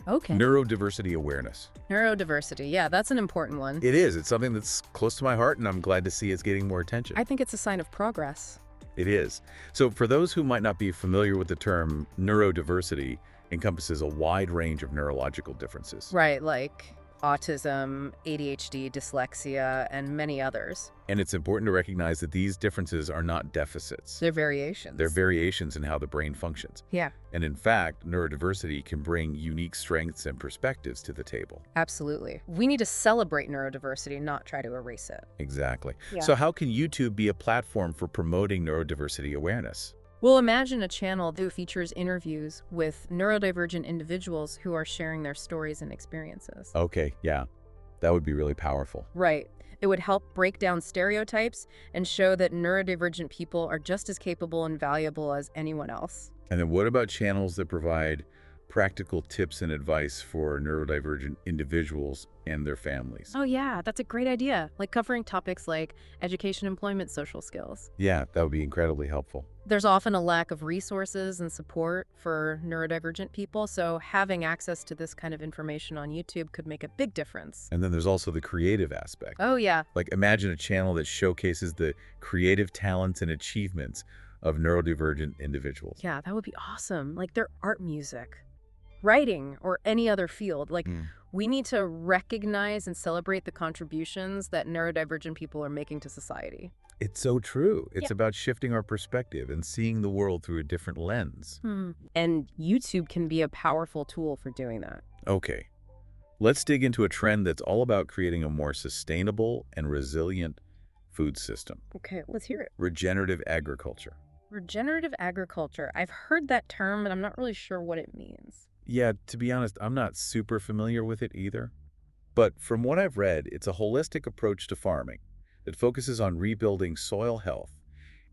[SPEAKER 3] Okay.
[SPEAKER 2] Neurodiversity awareness.
[SPEAKER 3] Neurodiversity. Yeah, that's an important one.
[SPEAKER 2] It is. It's something that's close to my heart, and I'm glad to see it's getting more attention.
[SPEAKER 3] I think it's a sign of progress.
[SPEAKER 2] It is. So for those who might not be familiar with the term, neurodiversity encompasses a wide range of neurological differences.
[SPEAKER 3] Right, like autism, ADHD, dyslexia, and many others.
[SPEAKER 2] And it's important to recognize that these differences are not deficits.
[SPEAKER 3] They're variations.
[SPEAKER 2] They're variations in how the brain functions.
[SPEAKER 3] Yeah.
[SPEAKER 2] And in fact, neurodiversity can bring unique strengths and perspectives to the table.
[SPEAKER 3] Absolutely. We need to celebrate neurodiversity, not try to erase it.
[SPEAKER 2] Exactly.
[SPEAKER 3] Yeah.
[SPEAKER 2] So how can YouTube be a platform for promoting neurodiversity awareness?
[SPEAKER 3] Well, imagine a channel that features interviews with neurodivergent individuals who are sharing their stories and experiences.
[SPEAKER 2] Okay, yeah. That would be really powerful.
[SPEAKER 3] Right. It would help break down stereotypes and show that neurodivergent people are just as capable and valuable as anyone else.
[SPEAKER 2] And then what about channels that provide practical tips and advice for neurodivergent individuals and their families.
[SPEAKER 3] Oh yeah, that's a great idea. Like covering topics like education, employment, social skills.
[SPEAKER 2] Yeah, that would be incredibly helpful.
[SPEAKER 3] There's often a lack of resources and support for neurodivergent people, so having access to this kind of information on YouTube could make a big difference.
[SPEAKER 2] And then there's also the creative aspect.
[SPEAKER 3] Oh yeah.
[SPEAKER 2] Like imagine a channel that showcases the creative talents and achievements of neurodivergent individuals.
[SPEAKER 3] Yeah, that would be awesome. Like their art music, writing, or any other field. Like we need to recognize and celebrate the contributions that neurodivergent people are making to society.
[SPEAKER 2] It's so true. It's
[SPEAKER 3] Yeah.
[SPEAKER 2] about shifting our perspective and seeing the world through a different lens.
[SPEAKER 3] And YouTube can be a powerful tool for doing that.
[SPEAKER 2] Okay, let's dig into a trend that's all about creating a more sustainable and resilient food system.
[SPEAKER 3] Okay, let's hear it.
[SPEAKER 2] Regenerative agriculture.
[SPEAKER 3] Regenerative agriculture. I've heard that term, but I'm not really sure what it means.
[SPEAKER 2] Yeah, to be honest, I'm not super familiar with it either. But from what I've read, it's a holistic approach to farming that focuses on rebuilding soil health,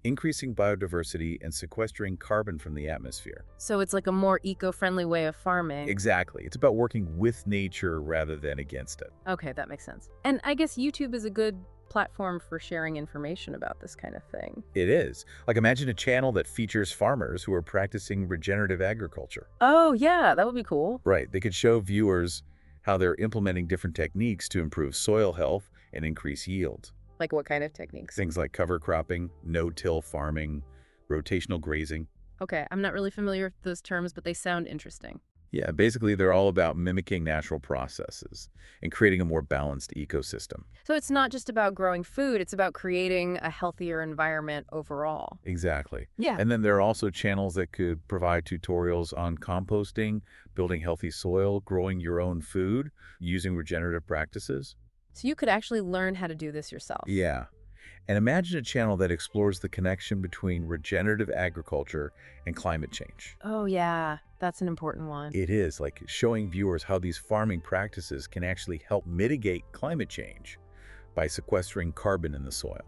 [SPEAKER 2] increasing biodiversity, and sequestering carbon from the atmosphere.
[SPEAKER 3] So it's like a more eco-friendly way of farming.
[SPEAKER 2] Exactly. It's about working with nature rather than against it.
[SPEAKER 3] Okay, that makes sense. And I guess YouTube is a good platform for sharing information about this kind of thing.
[SPEAKER 2] It is. Like imagine a channel that features farmers who are practicing regenerative agriculture.
[SPEAKER 3] Oh, yeah, that would be cool.
[SPEAKER 2] Right. They could show viewers how they're implementing different techniques to improve soil health and increase yield.
[SPEAKER 3] Like what kind of techniques?
[SPEAKER 2] Things like cover cropping, no-till farming, rotational grazing.
[SPEAKER 3] Okay, I'm not really familiar with those terms, but they sound interesting.
[SPEAKER 2] Yeah, basically they're all about mimicking natural processes and creating a more balanced ecosystem.
[SPEAKER 3] So it's not just about growing food, it's about creating a healthier environment overall.
[SPEAKER 2] Exactly.
[SPEAKER 3] Yeah.
[SPEAKER 2] And then there are also channels that could provide tutorials on composting, building healthy soil, growing your own food, using regenerative practices.
[SPEAKER 3] So you could actually learn how to do this yourself.
[SPEAKER 2] Yeah. And imagine a channel that explores the connection between regenerative agriculture and climate change.
[SPEAKER 3] Oh, yeah, that's an important one.
[SPEAKER 2] It is like showing viewers how these farming practices can actually help mitigate climate change by sequestering carbon in the soil.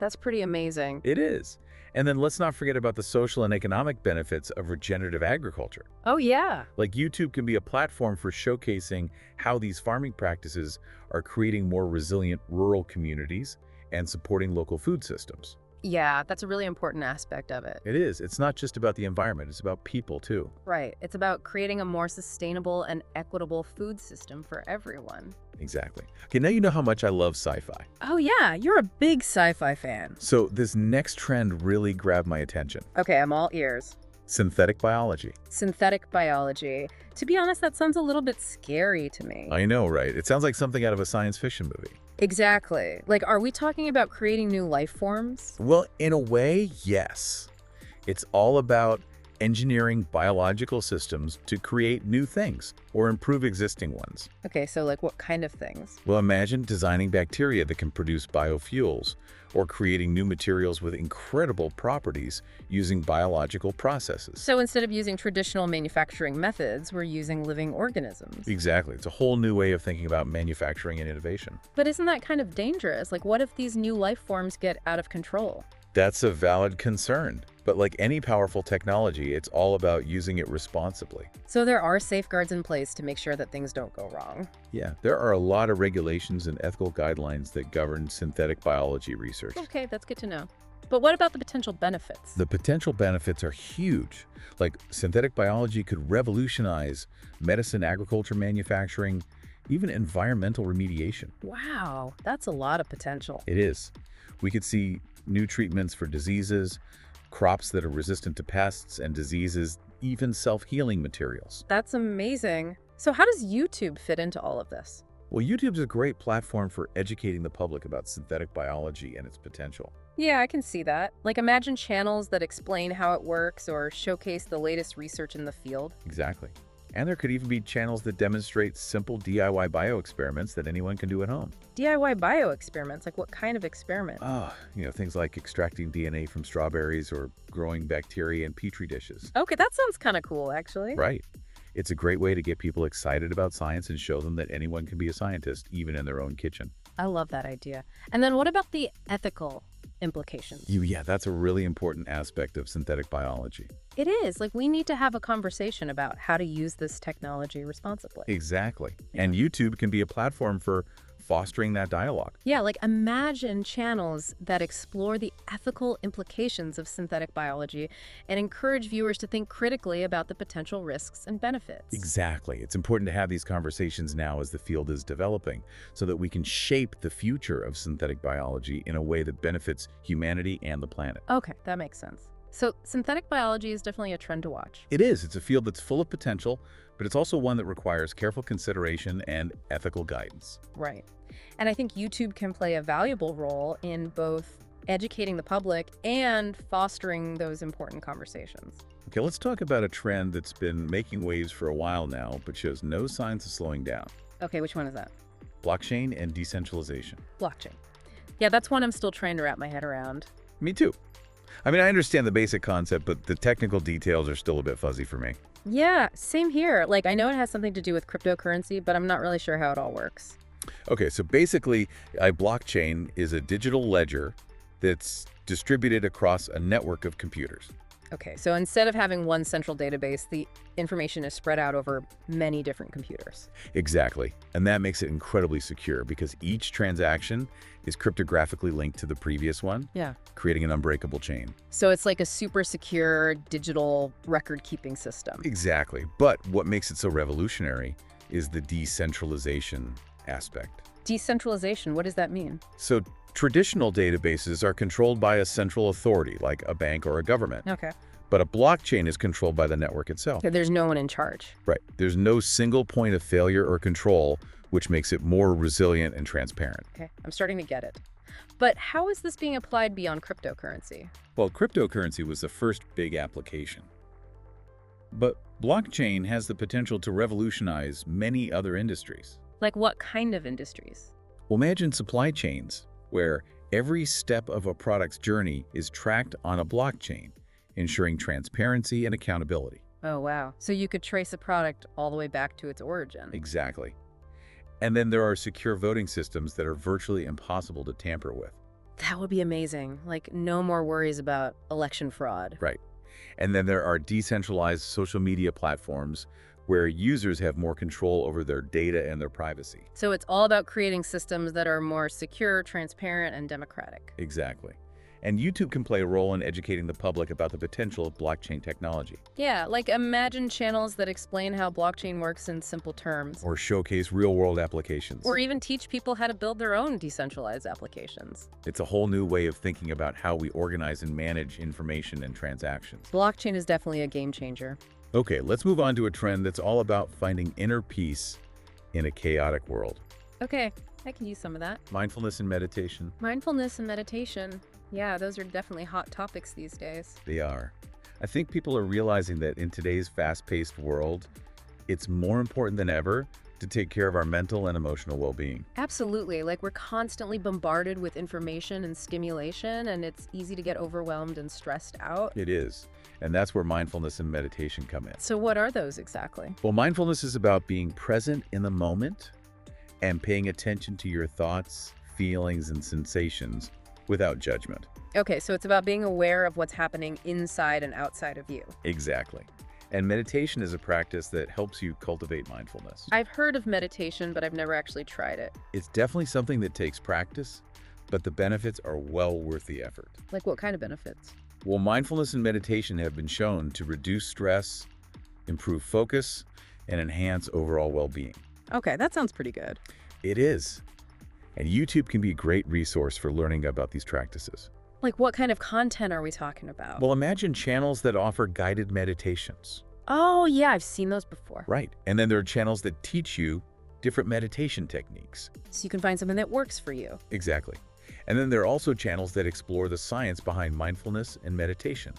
[SPEAKER 3] That's pretty amazing.
[SPEAKER 2] It is. And then let's not forget about the social and economic benefits of regenerative agriculture.
[SPEAKER 3] Oh, yeah.
[SPEAKER 2] Like YouTube can be a platform for showcasing how these farming practices are creating more resilient rural communities and supporting local food systems.
[SPEAKER 3] Yeah, that's a really important aspect of it.
[SPEAKER 2] It is. It's not just about the environment. It's about people, too.
[SPEAKER 3] Right. It's about creating a more sustainable and equitable food system for everyone.
[SPEAKER 2] Exactly. Okay, now you know how much I love sci-fi.
[SPEAKER 3] Oh, yeah, you're a big sci-fi fan.
[SPEAKER 2] So this next trend really grabbed my attention.
[SPEAKER 3] Okay, I'm all ears.
[SPEAKER 2] Synthetic biology.
[SPEAKER 3] Synthetic biology. To be honest, that sounds a little bit scary to me.
[SPEAKER 2] I know, right? It sounds like something out of a science fiction movie.
[SPEAKER 3] Exactly. Like, are we talking about creating new life forms?
[SPEAKER 2] Well, in a way, yes. It's all about engineering biological systems to create new things or improve existing ones.
[SPEAKER 3] Okay, so like what kind of things?
[SPEAKER 2] Well, imagine designing bacteria that can produce biofuels or creating new materials with incredible properties using biological processes.
[SPEAKER 3] So instead of using traditional manufacturing methods, we're using living organisms.
[SPEAKER 2] Exactly. It's a whole new way of thinking about manufacturing and innovation.
[SPEAKER 3] But isn't that kind of dangerous? Like, what if these new life forms get out of control?
[SPEAKER 2] That's a valid concern. But like any powerful technology, it's all about using it responsibly.
[SPEAKER 3] So there are safeguards in place to make sure that things don't go wrong.
[SPEAKER 2] Yeah, there are a lot of regulations and ethical guidelines that govern synthetic biology research.
[SPEAKER 3] Okay, that's good to know. But what about the potential benefits?
[SPEAKER 2] The potential benefits are huge. Like synthetic biology could revolutionize medicine, agriculture, manufacturing, even environmental remediation.
[SPEAKER 3] Wow, that's a lot of potential.
[SPEAKER 2] It is. We could see new treatments for diseases, crops that are resistant to pests and diseases, even self-healing materials.
[SPEAKER 3] That's amazing. So how does YouTube fit into all of this?
[SPEAKER 2] Well, YouTube's a great platform for educating the public about synthetic biology and its potential.
[SPEAKER 3] Yeah, I can see that. Like, imagine channels that explain how it works or showcase the latest research in the field.
[SPEAKER 2] Exactly. And there could even be channels that demonstrate simple DIY bio-experiments that anyone can do at home.
[SPEAKER 3] DIY bio experiments, like what kind of experiment?
[SPEAKER 2] Things like extracting DNA from strawberries or growing bacteria in petri dishes.
[SPEAKER 3] Okay, that sounds kind of cool, actually.
[SPEAKER 2] Right. It's a great way to get people excited about science and show them that anyone can be a scientist, even in their own kitchen.
[SPEAKER 3] I love that idea. And then what about the ethical implications.
[SPEAKER 2] Yeah, that's a really important aspect of synthetic biology.
[SPEAKER 3] It is. Like, we need to have a conversation about how to use this technology responsibly.
[SPEAKER 2] Exactly. And YouTube can be a platform for fostering that dialogue.
[SPEAKER 3] Yeah, like imagine channels that explore the ethical implications of synthetic biology and encourage viewers to think critically about the potential risks and benefits.
[SPEAKER 2] Exactly. It's important to have these conversations now as the field is developing so that we can shape the future of synthetic biology in a way that benefits humanity and the planet.
[SPEAKER 3] Okay, that makes sense. So synthetic biology is definitely a trend to watch.
[SPEAKER 2] It is. It's a field that's full of potential, but it's also one that requires careful consideration and ethical guidance.
[SPEAKER 3] Right. And I think YouTube can play a valuable role in both educating the public and fostering those important conversations.
[SPEAKER 2] Okay, let's talk about a trend that's been making waves for a while now, but shows no signs of slowing down.
[SPEAKER 3] Okay, which one is that?
[SPEAKER 2] Blockchain and decentralization.
[SPEAKER 3] Blockchain. Yeah, that's one I'm still trying to wrap my head around.
[SPEAKER 2] Me too. I mean, I understand the basic concept, but the technical details are still a bit fuzzy for me.
[SPEAKER 3] Yeah, same here. Like, I know it has something to do with cryptocurrency, but I'm not really sure how it all works.
[SPEAKER 2] Okay, so basically, a blockchain is a digital ledger that's distributed across a network of computers.
[SPEAKER 3] Okay, so instead of having one central database, the information is spread out over many different computers.
[SPEAKER 2] Exactly. And that makes it incredibly secure because each transaction is cryptographically linked to the previous one,
[SPEAKER 3] Yeah.
[SPEAKER 2] creating an unbreakable chain.
[SPEAKER 3] So it's like a super secure digital record-keeping system.
[SPEAKER 2] Exactly. But what makes it so revolutionary is the decentralization aspect.
[SPEAKER 3] Decentralization, what does that mean?
[SPEAKER 2] So traditional databases are controlled by a central authority, like a bank or a government.
[SPEAKER 3] Okay.
[SPEAKER 2] But a blockchain is controlled by the network itself.
[SPEAKER 3] So there's no one in charge.
[SPEAKER 2] Right. There's no single point of failure or control, which makes it more resilient and transparent.
[SPEAKER 3] Okay, I'm starting to get it. But how is this being applied beyond cryptocurrency?
[SPEAKER 2] Well, cryptocurrency was the first big application. But blockchain has the potential to revolutionize many other industries.
[SPEAKER 3] Like what kind of industries?
[SPEAKER 2] Well, imagine supply chains, where every step of a product's journey is tracked on a blockchain, ensuring transparency and accountability.
[SPEAKER 3] Oh, wow. So you could trace a product all the way back to its origin.
[SPEAKER 2] Exactly. And then there are secure voting systems that are virtually impossible to tamper with.
[SPEAKER 3] That would be amazing. Like, no more worries about election fraud.
[SPEAKER 2] Right. And then there are decentralized social media platforms where users have more control over their data and their privacy.
[SPEAKER 3] So it's all about creating systems that are more secure, transparent, and democratic.
[SPEAKER 2] Exactly. And YouTube can play a role in educating the public about the potential of blockchain technology.
[SPEAKER 3] Yeah, like imagine channels that explain how blockchain works in simple terms.
[SPEAKER 2] Or showcase real-world applications.
[SPEAKER 3] Or even teach people how to build their own decentralized applications.
[SPEAKER 2] It's a whole new way of thinking about how we organize and manage information and transactions.
[SPEAKER 3] Blockchain is definitely a game changer.
[SPEAKER 2] Okay, let's move on to a trend that's all about finding inner peace in a chaotic world.
[SPEAKER 3] Okay, I can use some of that.
[SPEAKER 2] Mindfulness and meditation.
[SPEAKER 3] Mindfulness and meditation. Yeah, those are definitely hot topics these days.
[SPEAKER 2] They are. I think people are realizing that in today's fast-paced world, it's more important than ever to take care of our mental and emotional well-being.
[SPEAKER 3] Absolutely. Like, we're constantly bombarded with information and stimulation, and it's easy to get overwhelmed and stressed out.
[SPEAKER 2] It is. And that's where mindfulness and meditation come in.
[SPEAKER 3] So what are those exactly?
[SPEAKER 2] Well, mindfulness is about being present in the moment and paying attention to your thoughts, feelings, and sensations without judgment.
[SPEAKER 3] Okay, so it's about being aware of what's happening inside and outside of you.
[SPEAKER 2] Exactly. And meditation is a practice that helps you cultivate mindfulness.
[SPEAKER 3] I've heard of meditation, but I've never actually tried it.
[SPEAKER 2] It's definitely something that takes practice, but the benefits are well worth the effort.
[SPEAKER 3] Like what kind of benefits?
[SPEAKER 2] Well, mindfulness and meditation have been shown to reduce stress, improve focus, and enhance overall well-being.
[SPEAKER 3] Okay, that sounds pretty good.
[SPEAKER 2] It is. And YouTube can be a great resource for learning about these practices.
[SPEAKER 3] Like what kind of content are we talking about?
[SPEAKER 2] Well, imagine channels that offer guided meditations.
[SPEAKER 3] Oh, yeah, I've seen those before.
[SPEAKER 2] Right. And then there are channels that teach you different meditation techniques.
[SPEAKER 3] So you can find something that works for you.
[SPEAKER 2] Exactly. And then there are also channels that explore the science behind mindfulness and meditation.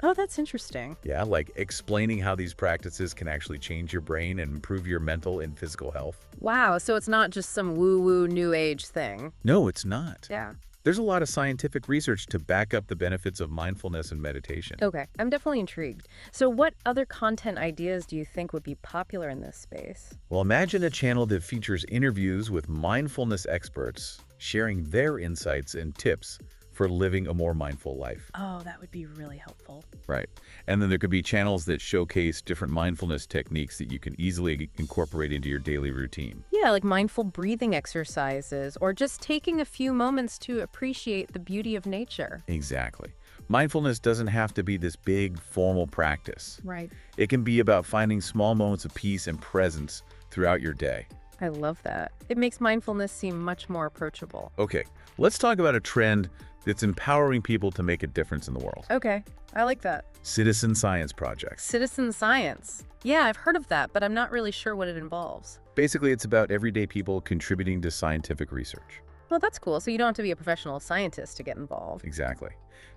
[SPEAKER 3] Oh, that's interesting.
[SPEAKER 2] Yeah, like explaining how these practices can actually change your brain and improve your mental and physical health.
[SPEAKER 3] Wow, so it's not just some woo-woo new age thing.
[SPEAKER 2] No, it's not.
[SPEAKER 3] Yeah.
[SPEAKER 2] There's a lot of scientific research to back up the benefits of mindfulness and meditation.
[SPEAKER 3] Okay, I'm definitely intrigued. So what other content ideas do you think would be popular in this space?
[SPEAKER 2] Well, imagine a channel that features interviews with mindfulness experts sharing their insights and tips for living a more mindful life.
[SPEAKER 3] Oh, that would be really helpful.
[SPEAKER 2] Right. And then there could be channels that showcase different mindfulness techniques that you can easily incorporate into your daily routine.
[SPEAKER 3] Yeah, like mindful breathing exercises or just taking a few moments to appreciate the beauty of nature.
[SPEAKER 2] Exactly. Mindfulness doesn't have to be this big, formal practice.
[SPEAKER 3] Right.
[SPEAKER 2] It can be about finding small moments of peace and presence throughout your day.
[SPEAKER 3] I love that. It makes mindfulness seem much more approachable.
[SPEAKER 2] Okay, let's talk about a trend that's empowering people to make a difference in the world.
[SPEAKER 3] Okay, I like that.
[SPEAKER 2] Citizen science projects.
[SPEAKER 3] Citizen science. Yeah, I've heard of that, but I'm not really sure what it involves.
[SPEAKER 2] Basically, it's about everyday people contributing to scientific research.
[SPEAKER 3] Well, that's cool. So you don't have to be a professional scientist to get involved.
[SPEAKER 2] Exactly.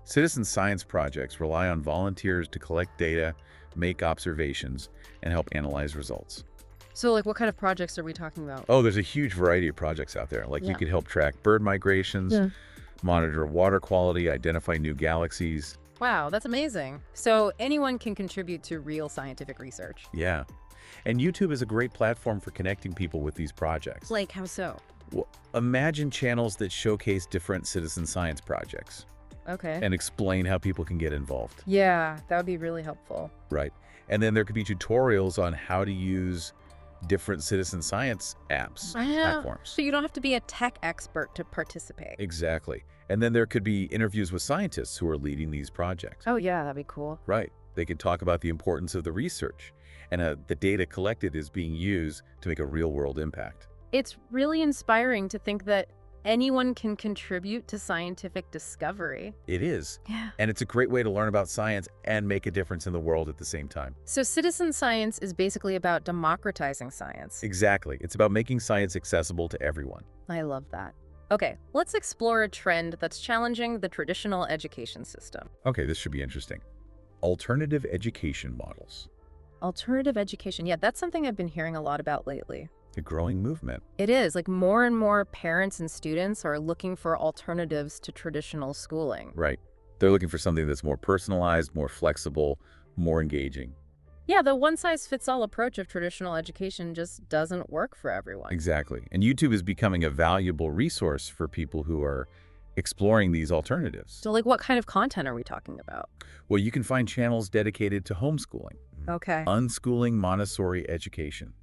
[SPEAKER 2] Citizen science projects rely on volunteers to collect data, make observations, and help analyze results.
[SPEAKER 3] So, like, what kind of projects are we talking about?
[SPEAKER 2] Oh, there's a huge variety of projects out there. Like you
[SPEAKER 3] Yeah.
[SPEAKER 2] could help track bird migrations, monitor water quality, identify new galaxies.
[SPEAKER 3] Wow, that's amazing. So anyone can contribute to real scientific research.
[SPEAKER 2] Yeah. And YouTube is a great platform for connecting people with these projects.
[SPEAKER 3] Like, how so?
[SPEAKER 2] Well, imagine channels that showcase different citizen science projects
[SPEAKER 3] Okay.
[SPEAKER 2] and explain how people can get involved.
[SPEAKER 3] Yeah, that would be really helpful.
[SPEAKER 2] Right. And then there could be tutorials on how to use different citizen science apps, platforms.
[SPEAKER 3] So you don't have to be a tech expert to participate.
[SPEAKER 2] Exactly. And then there could be interviews with scientists who are leading these projects.
[SPEAKER 3] Oh, yeah, that'd be cool.
[SPEAKER 2] Right. They could talk about the importance of the research and the data collected is being used to make a real-world impact.
[SPEAKER 3] It's really inspiring to think that anyone can contribute to scientific discovery.
[SPEAKER 2] It is.
[SPEAKER 3] Yeah.
[SPEAKER 2] And it's a great way to learn about science and make a difference in the world at the same time.
[SPEAKER 3] So citizen science is basically about democratizing science.
[SPEAKER 2] Exactly. It's about making science accessible to everyone.
[SPEAKER 3] I love that. Okay, let's explore a trend that's challenging the traditional education system.
[SPEAKER 2] Okay, this should be interesting. Alternative education models.
[SPEAKER 3] Alternative education. Yeah, that's something I've been hearing a lot about lately.
[SPEAKER 2] A growing movement.
[SPEAKER 3] It is. Like, more and more parents and students are looking for alternatives to traditional schooling.
[SPEAKER 2] Right. They're looking for something that's more personalized, more flexible, more engaging.
[SPEAKER 3] Yeah, the one-size-fits-all approach of traditional education just doesn't work for everyone.
[SPEAKER 2] Exactly. And YouTube is becoming a valuable resource for people who are exploring these alternatives.
[SPEAKER 3] So, like, what kind of content are we talking about?
[SPEAKER 2] Well, you can find channels dedicated to homeschooling,
[SPEAKER 3] Okay.
[SPEAKER 2] unschooling Montessori education,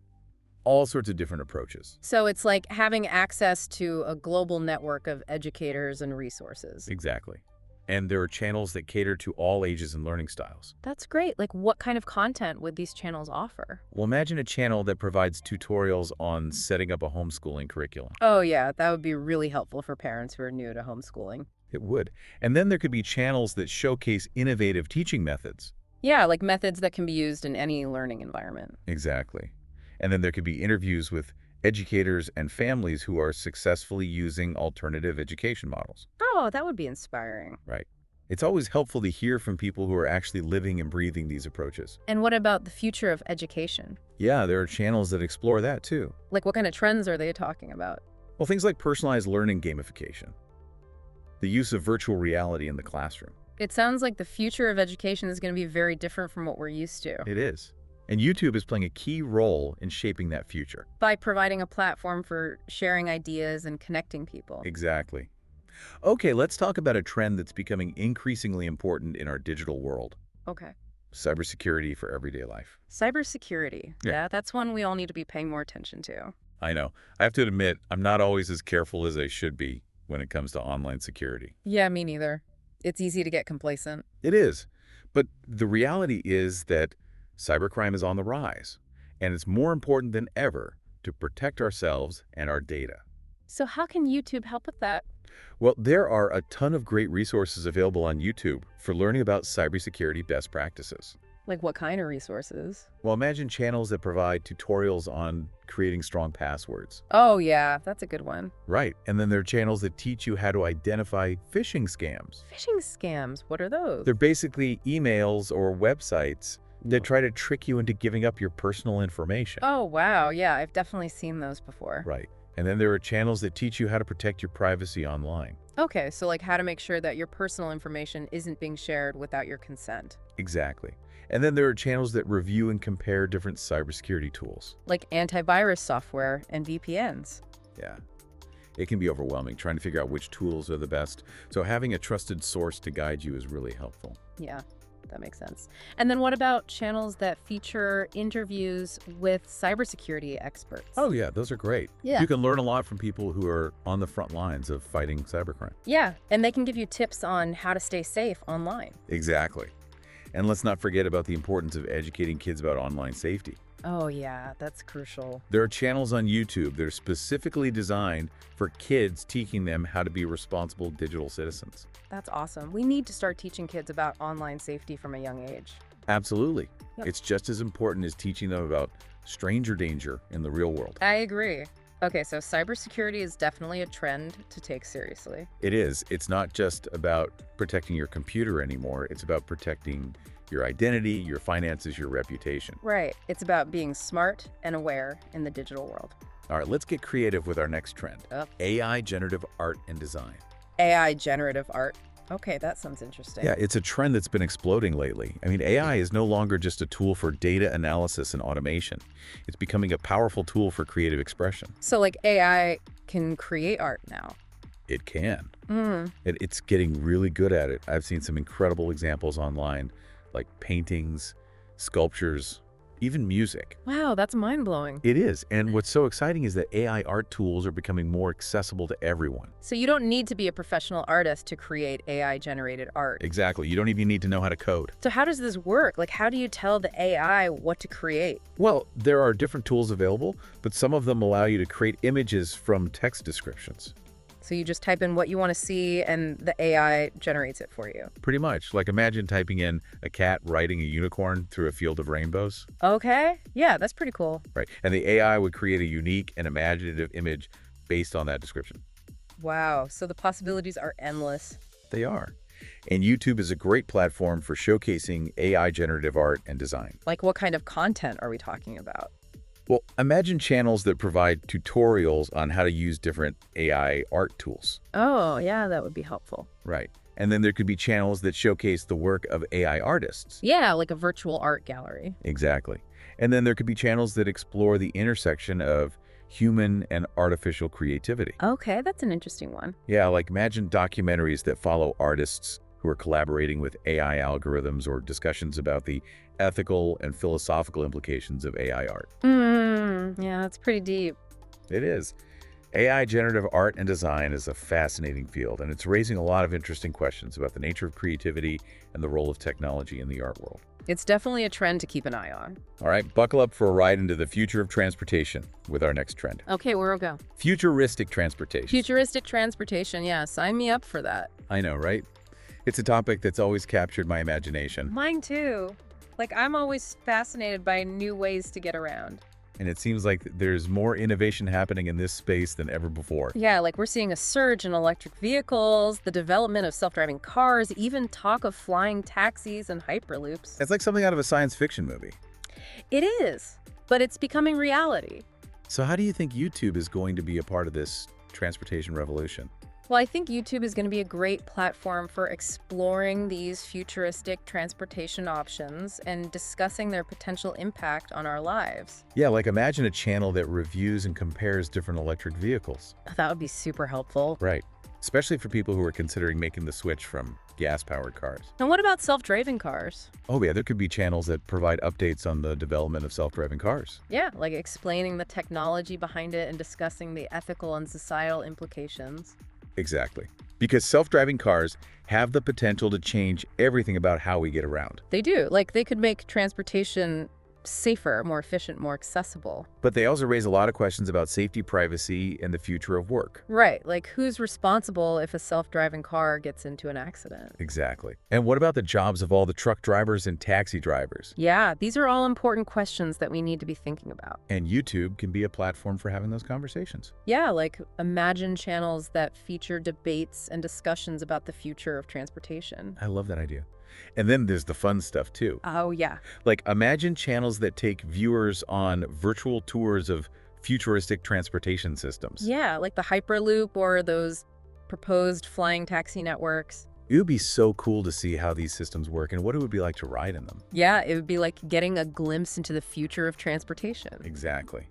[SPEAKER 2] all sorts of different approaches.
[SPEAKER 3] So it's like having access to a global network of educators and resources.
[SPEAKER 2] Exactly. And there are channels that cater to all ages and learning styles.
[SPEAKER 3] That's great. Like, what kind of content would these channels offer?
[SPEAKER 2] Well, imagine a channel that provides tutorials on setting up a homeschooling curriculum.
[SPEAKER 3] Oh, yeah, that would be really helpful for parents who are new to homeschooling.
[SPEAKER 2] It would. And then there could be channels that showcase innovative teaching methods.
[SPEAKER 3] Yeah, like methods that can be used in any learning environment.
[SPEAKER 2] Exactly. And then there could be interviews with educators and families who are successfully using alternative education models.
[SPEAKER 3] Oh, that would be inspiring.
[SPEAKER 2] Right. It's always helpful to hear from people who are actually living and breathing these approaches.
[SPEAKER 3] And what about the future of education?
[SPEAKER 2] Yeah, there are channels that explore that too.
[SPEAKER 3] Like, what kind of trends are they talking about?
[SPEAKER 2] Well, things like personalized learning gamification, the use of virtual reality in the classroom.
[SPEAKER 3] It sounds like the future of education is going to be very different from what we're used to.
[SPEAKER 2] It is. And YouTube is playing a key role in shaping that future.
[SPEAKER 3] By providing a platform for sharing ideas and connecting people.
[SPEAKER 2] Exactly. Okay, let's talk about a trend that's becoming increasingly important in our digital world.
[SPEAKER 3] Okay.
[SPEAKER 2] Cybersecurity for everyday life.
[SPEAKER 3] Cybersecurity.
[SPEAKER 2] Yeah.
[SPEAKER 3] Yeah, that's one we all need to be paying more attention to.
[SPEAKER 2] I know. I have to admit, I'm not always as careful as I should be when it comes to online security.
[SPEAKER 3] Yeah, me neither. It's easy to get complacent.
[SPEAKER 2] It is. But the reality is that cybercrime is on the rise, and it's more important than ever to protect ourselves and our data.
[SPEAKER 3] So how can YouTube help with that?
[SPEAKER 2] Well, there are a ton of great resources available on YouTube for learning about cybersecurity best practices.
[SPEAKER 3] Like, what kind of resources?
[SPEAKER 2] Well, imagine channels that provide tutorials on creating strong passwords.
[SPEAKER 3] Oh, yeah, that's a good one.
[SPEAKER 2] Right. And then there are channels that teach you how to identify phishing scams.
[SPEAKER 3] Phishing scams, what are those?
[SPEAKER 2] They're basically emails or websites that try to trick you into giving up your personal information.
[SPEAKER 3] Oh, wow, yeah, I've definitely seen those before.
[SPEAKER 2] Right. And then there are channels that teach you how to protect your privacy online.
[SPEAKER 3] Okay, so like how to make sure that your personal information isn't being shared without your consent.
[SPEAKER 2] Exactly. And then there are channels that review and compare different cybersecurity tools.
[SPEAKER 3] Like antivirus software and VPNs.
[SPEAKER 2] Yeah. it can be overwhelming trying to figure out which tools are the best. So having a trusted source to guide you is really helpful.
[SPEAKER 3] Yeah, that makes sense. And then what about channels that feature interviews with cybersecurity experts?
[SPEAKER 2] Oh yeah, those are great.
[SPEAKER 3] Yeah.
[SPEAKER 2] You can learn a lot from people who are on the front lines of fighting cybercrime.
[SPEAKER 3] Yeah, and they can give you tips on how to stay safe online.
[SPEAKER 2] Exactly. And let's not forget about the importance of educating kids about online safety.
[SPEAKER 3] Oh yeah, that's crucial.
[SPEAKER 2] There are channels on YouTube that are specifically designed for kids, teaching them how to be responsible digital citizens.
[SPEAKER 3] That's awesome. We need to start teaching kids about online safety from a young age.
[SPEAKER 2] Absolutely.
[SPEAKER 3] Yep.
[SPEAKER 2] It's just as important as teaching them about stranger danger in the real world.
[SPEAKER 3] I agree. Okay, so cybersecurity is definitely a trend to take seriously.
[SPEAKER 2] It is. It's not just about protecting your computer anymore. It's about protecting your identity, your finances, your reputation.
[SPEAKER 3] Right. It's about being smart and aware in the digital world.
[SPEAKER 2] All right, let's get creative with our next trend.
[SPEAKER 3] Yep.
[SPEAKER 2] AI generative art and design.
[SPEAKER 3] AI generative art. Okay, that sounds interesting.
[SPEAKER 2] Yeah, it's a trend that's been exploding lately. I mean, AI is no longer just a tool for data analysis and automation. It's becoming a powerful tool for creative expression.
[SPEAKER 3] So like AI can create art now.
[SPEAKER 2] It can.
[SPEAKER 3] Mm.
[SPEAKER 2] It's getting really good at it. I've seen some incredible examples online, like paintings, sculptures, even music.
[SPEAKER 3] Wow, that's mind-blowing.
[SPEAKER 2] It is. And what's so exciting is that AI art tools are becoming more accessible to everyone.
[SPEAKER 3] So you don't need to be a professional artist to create AI-generated art.
[SPEAKER 2] Exactly. You don't even need to know how to code.
[SPEAKER 3] So how does this work? Like, how do you tell the AI what to create?
[SPEAKER 2] Well, there are different tools available, but some of them allow you to create images from text descriptions.
[SPEAKER 3] So you just type in what you want to see and the AI generates it for you.
[SPEAKER 2] Pretty much. Like imagine typing in a cat riding a unicorn through a field of rainbows.
[SPEAKER 3] Okay. Yeah, that's pretty cool.
[SPEAKER 2] Right. And the AI would create a unique and imaginative image based on that description.
[SPEAKER 3] Wow. So the possibilities are endless.
[SPEAKER 2] They are. And YouTube is a great platform for showcasing AI generative art and design.
[SPEAKER 3] Like, what kind of content are we talking about?
[SPEAKER 2] Well, imagine channels that provide tutorials on how to use different AI art tools.
[SPEAKER 3] Oh, yeah, that would be helpful.
[SPEAKER 2] Right. And then there could be channels that showcase the work of AI artists.
[SPEAKER 3] Yeah, like a virtual art gallery.
[SPEAKER 2] Exactly. And then there could be channels that explore the intersection of human and artificial creativity.
[SPEAKER 3] Okay, that's an interesting one.
[SPEAKER 2] Yeah, like imagine documentaries that follow artists who are collaborating with AI algorithms or discussions about the ethical and philosophical implications of AI art.
[SPEAKER 3] Yeah, that's pretty deep.
[SPEAKER 2] It is. AI generative art and design is a fascinating field, and it's raising a lot of interesting questions about the nature of creativity and the role of technology in the art world.
[SPEAKER 3] It's definitely a trend to keep an eye on.
[SPEAKER 2] All right, buckle up for a ride into the future of transportation with our next trend.
[SPEAKER 3] Okay, where'll go?
[SPEAKER 2] Futuristic transportation.
[SPEAKER 3] Futuristic transportation, yeah, sign me up for that.
[SPEAKER 2] I know, right? It's a topic that's always captured my imagination,
[SPEAKER 3] Mine too. Like, I'm always fascinated by new ways to get around.
[SPEAKER 2] and it seems like there's more innovation happening in this space than ever before.
[SPEAKER 3] Yeah, like we're seeing a surge in electric vehicles, the development of self-driving cars, even talk of flying taxis and hyperloops.
[SPEAKER 2] It's like something out of a science fiction movie.
[SPEAKER 3] It is, but it's becoming reality.
[SPEAKER 2] So how do you think YouTube is going to be a part of this transportation revolution?
[SPEAKER 3] Well, I think YouTube is going to be a great platform for exploring these futuristic transportation options and discussing their potential impact on our lives.
[SPEAKER 2] Yeah, like imagine a channel that reviews and compares different electric vehicles.
[SPEAKER 3] That would be super helpful.
[SPEAKER 2] Right. Especially for people who are considering making the switch from gas-powered cars.
[SPEAKER 3] And what about self-driving cars?
[SPEAKER 2] Oh yeah, there could be channels that provide updates on the development of self-driving cars.
[SPEAKER 3] Yeah, like explaining the technology behind it and discussing the ethical and societal implications.
[SPEAKER 2] Exactly. Because self-driving cars have the potential to change everything about how we get around.
[SPEAKER 3] They do. Like, they could make transportation safer, more efficient, more accessible.
[SPEAKER 2] But they also raise a lot of questions about safety, privacy, and the future of work.
[SPEAKER 3] Right. Like, who's responsible if a self-driving car gets into an accident?
[SPEAKER 2] Exactly. And what about the jobs of all the truck drivers and taxi drivers?
[SPEAKER 3] Yeah, these are all important questions that we need to be thinking about.
[SPEAKER 2] And YouTube can be a platform for having those conversations.
[SPEAKER 3] Yeah, like imagine channels that feature debates and discussions about the future of transportation.
[SPEAKER 2] I love that idea. And then there's the fun stuff too.
[SPEAKER 3] Oh, yeah.
[SPEAKER 2] Like imagine channels that take viewers on virtual tours of futuristic transportation systems.
[SPEAKER 3] Yeah, like the Hyperloop or those proposed flying taxi networks.
[SPEAKER 2] It would be so cool to see how these systems work and what it would be like to ride in them.
[SPEAKER 3] Yeah, it would be like getting a glimpse into the future of transportation.
[SPEAKER 2] Exactly.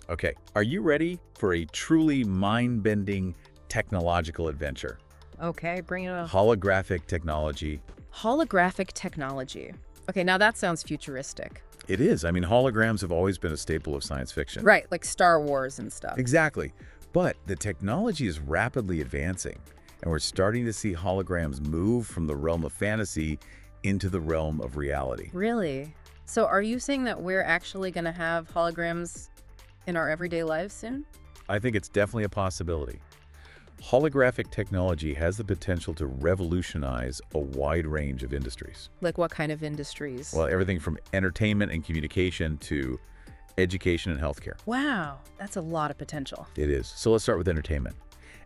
[SPEAKER 2] Okay, are you ready for a truly mind-bending technological adventure?
[SPEAKER 3] Okay, bring it on.
[SPEAKER 2] Holographic technology.
[SPEAKER 3] Holographic technology. Okay, now that sounds futuristic.
[SPEAKER 2] It is. I mean, holograms have always been a staple of science fiction.
[SPEAKER 3] Right, like Star Wars and stuff.
[SPEAKER 2] Exactly. But the technology is rapidly advancing, and we're starting to see holograms move from the realm of fantasy into the realm of reality.
[SPEAKER 3] Really? So are you saying that we're actually going to have holograms in our everyday lives soon?
[SPEAKER 2] I think it's definitely a possibility. Holographic technology has the potential to revolutionize a wide range of industries.
[SPEAKER 3] Like what kind of industries?
[SPEAKER 2] Well, everything from entertainment and communication to education and healthcare.
[SPEAKER 3] Wow, that's a lot of potential.
[SPEAKER 2] It is. So let's start with entertainment.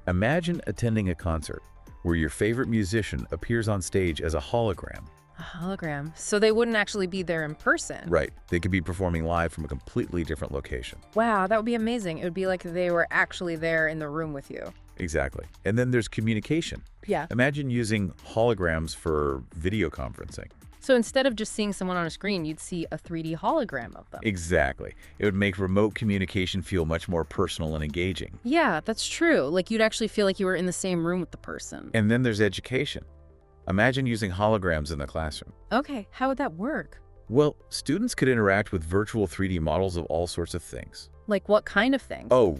[SPEAKER 2] Imagine attending a concert where your favorite musician appears on stage as a hologram.
[SPEAKER 3] A hologram. So they wouldn't actually be there in person.
[SPEAKER 2] Right. They could be performing live from a completely different location.
[SPEAKER 3] Wow, that would be amazing. It would be like they were actually there in the room with you.
[SPEAKER 2] Exactly. And then there's communication.
[SPEAKER 3] Yeah.
[SPEAKER 2] Imagine using holograms for video conferencing.
[SPEAKER 3] So instead of just seeing someone on a screen, you'd see a 3D hologram of them.
[SPEAKER 2] Exactly. It would make remote communication feel much more personal and engaging.
[SPEAKER 3] Yeah, that's true. Like you'd actually feel like you were in the same room with the person.
[SPEAKER 2] And then there's education. Imagine using holograms in the classroom.
[SPEAKER 3] Okay, how would that work?
[SPEAKER 2] Well, students could interact with virtual 3D models of all sorts of things.
[SPEAKER 3] Like what kind of things?
[SPEAKER 2] Oh,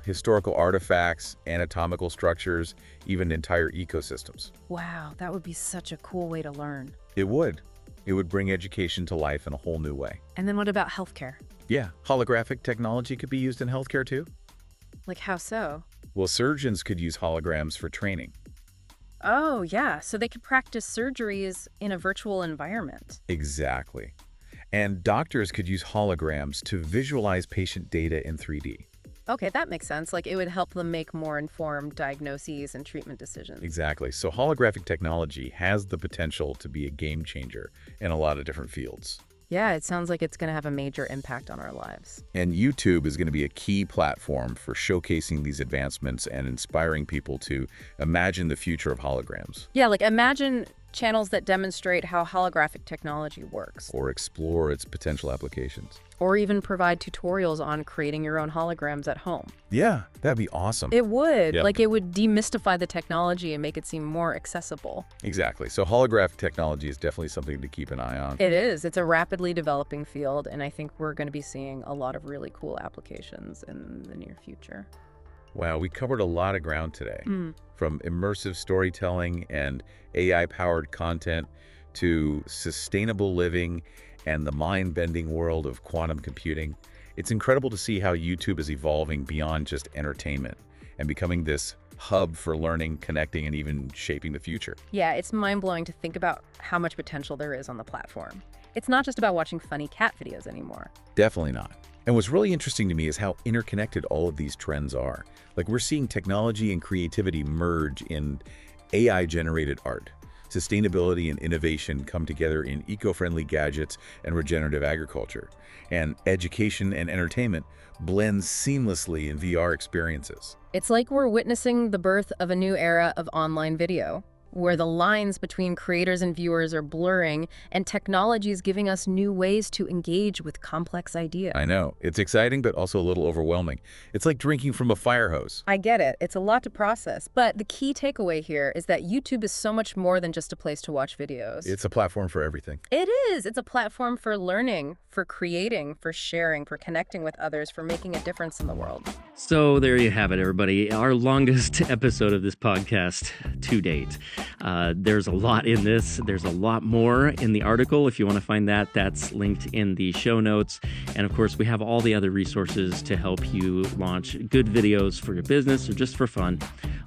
[SPEAKER 2] historical artifacts, anatomical structures, even entire ecosystems.
[SPEAKER 3] Wow, that would be such a cool way to learn.
[SPEAKER 2] It would. It would bring education to life in a whole new way.
[SPEAKER 3] And then what about healthcare?
[SPEAKER 2] Yeah, holographic technology could be used in healthcare too.
[SPEAKER 3] Like how so?
[SPEAKER 2] Well, surgeons could use holograms for training.
[SPEAKER 3] Oh, yeah, so they could practice surgeries in a virtual environment.
[SPEAKER 2] Exactly. And doctors could use holograms to visualize patient data in 3D.
[SPEAKER 3] Okay, that makes sense. Like it would help them make more informed diagnoses and treatment decisions.
[SPEAKER 2] Exactly. So holographic technology has the potential to be a game changer in a lot of different fields.
[SPEAKER 3] Yeah, it sounds like it's going to have a major impact on our lives.
[SPEAKER 2] And YouTube is going to be a key platform for showcasing these advancements and inspiring people to imagine the future of holograms.
[SPEAKER 3] Yeah, like imagine channels that demonstrate how holographic technology works.
[SPEAKER 2] Or explore its potential applications.
[SPEAKER 3] Or even provide tutorials on creating your own holograms at home.
[SPEAKER 2] Yeah, that'd be awesome.
[SPEAKER 3] It would.
[SPEAKER 2] Yep.
[SPEAKER 3] Like it would demystify the technology and make it seem more accessible.
[SPEAKER 2] Exactly. So holographic technology is definitely something to keep an eye on.
[SPEAKER 3] It is. It's a rapidly developing field, and I think we're going to be seeing a lot of really cool applications in the near future.
[SPEAKER 2] Wow, we covered a lot of ground today. From immersive storytelling and AI-powered content to sustainable living and the mind-bending world of quantum computing. It's incredible to see how YouTube is evolving beyond just entertainment and becoming this hub for learning, connecting, and even shaping the future.
[SPEAKER 3] Yeah, it's mind-blowing to think about how much potential there is on the platform. It's not just about watching funny cat videos anymore.
[SPEAKER 2] Definitely not. And what's really interesting to me is how interconnected all of these trends are. Like we're seeing technology and creativity merge in AI-generated art. Sustainability and innovation come together in eco-friendly gadgets and regenerative agriculture. And education and entertainment blend seamlessly in VR experiences.
[SPEAKER 3] It's like we're witnessing the birth of a new era of online video, where the lines between creators and viewers are blurring and technology is giving us new ways to engage with complex ideas.
[SPEAKER 2] I know. It's exciting, but also a little overwhelming. It's like drinking from a fire hose.
[SPEAKER 3] I get it. It's a lot to process. But the key takeaway here is that YouTube is so much more than just a place to watch videos.
[SPEAKER 2] It's a platform for everything.
[SPEAKER 3] It is. It's a platform for learning, for creating, for sharing, for connecting with others, for making a difference in the world.
[SPEAKER 1] So there you have it, everybody. Our longest episode of this podcast to date. There's a lot in this. There's a lot more in the article. If you want to find that, that's linked in the show notes. And of course, we have all the other resources to help you launch good videos for your business or just for fun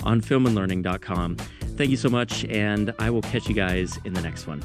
[SPEAKER 1] on filmandlearning.com. Thank you so much, and I will catch you guys in the next one.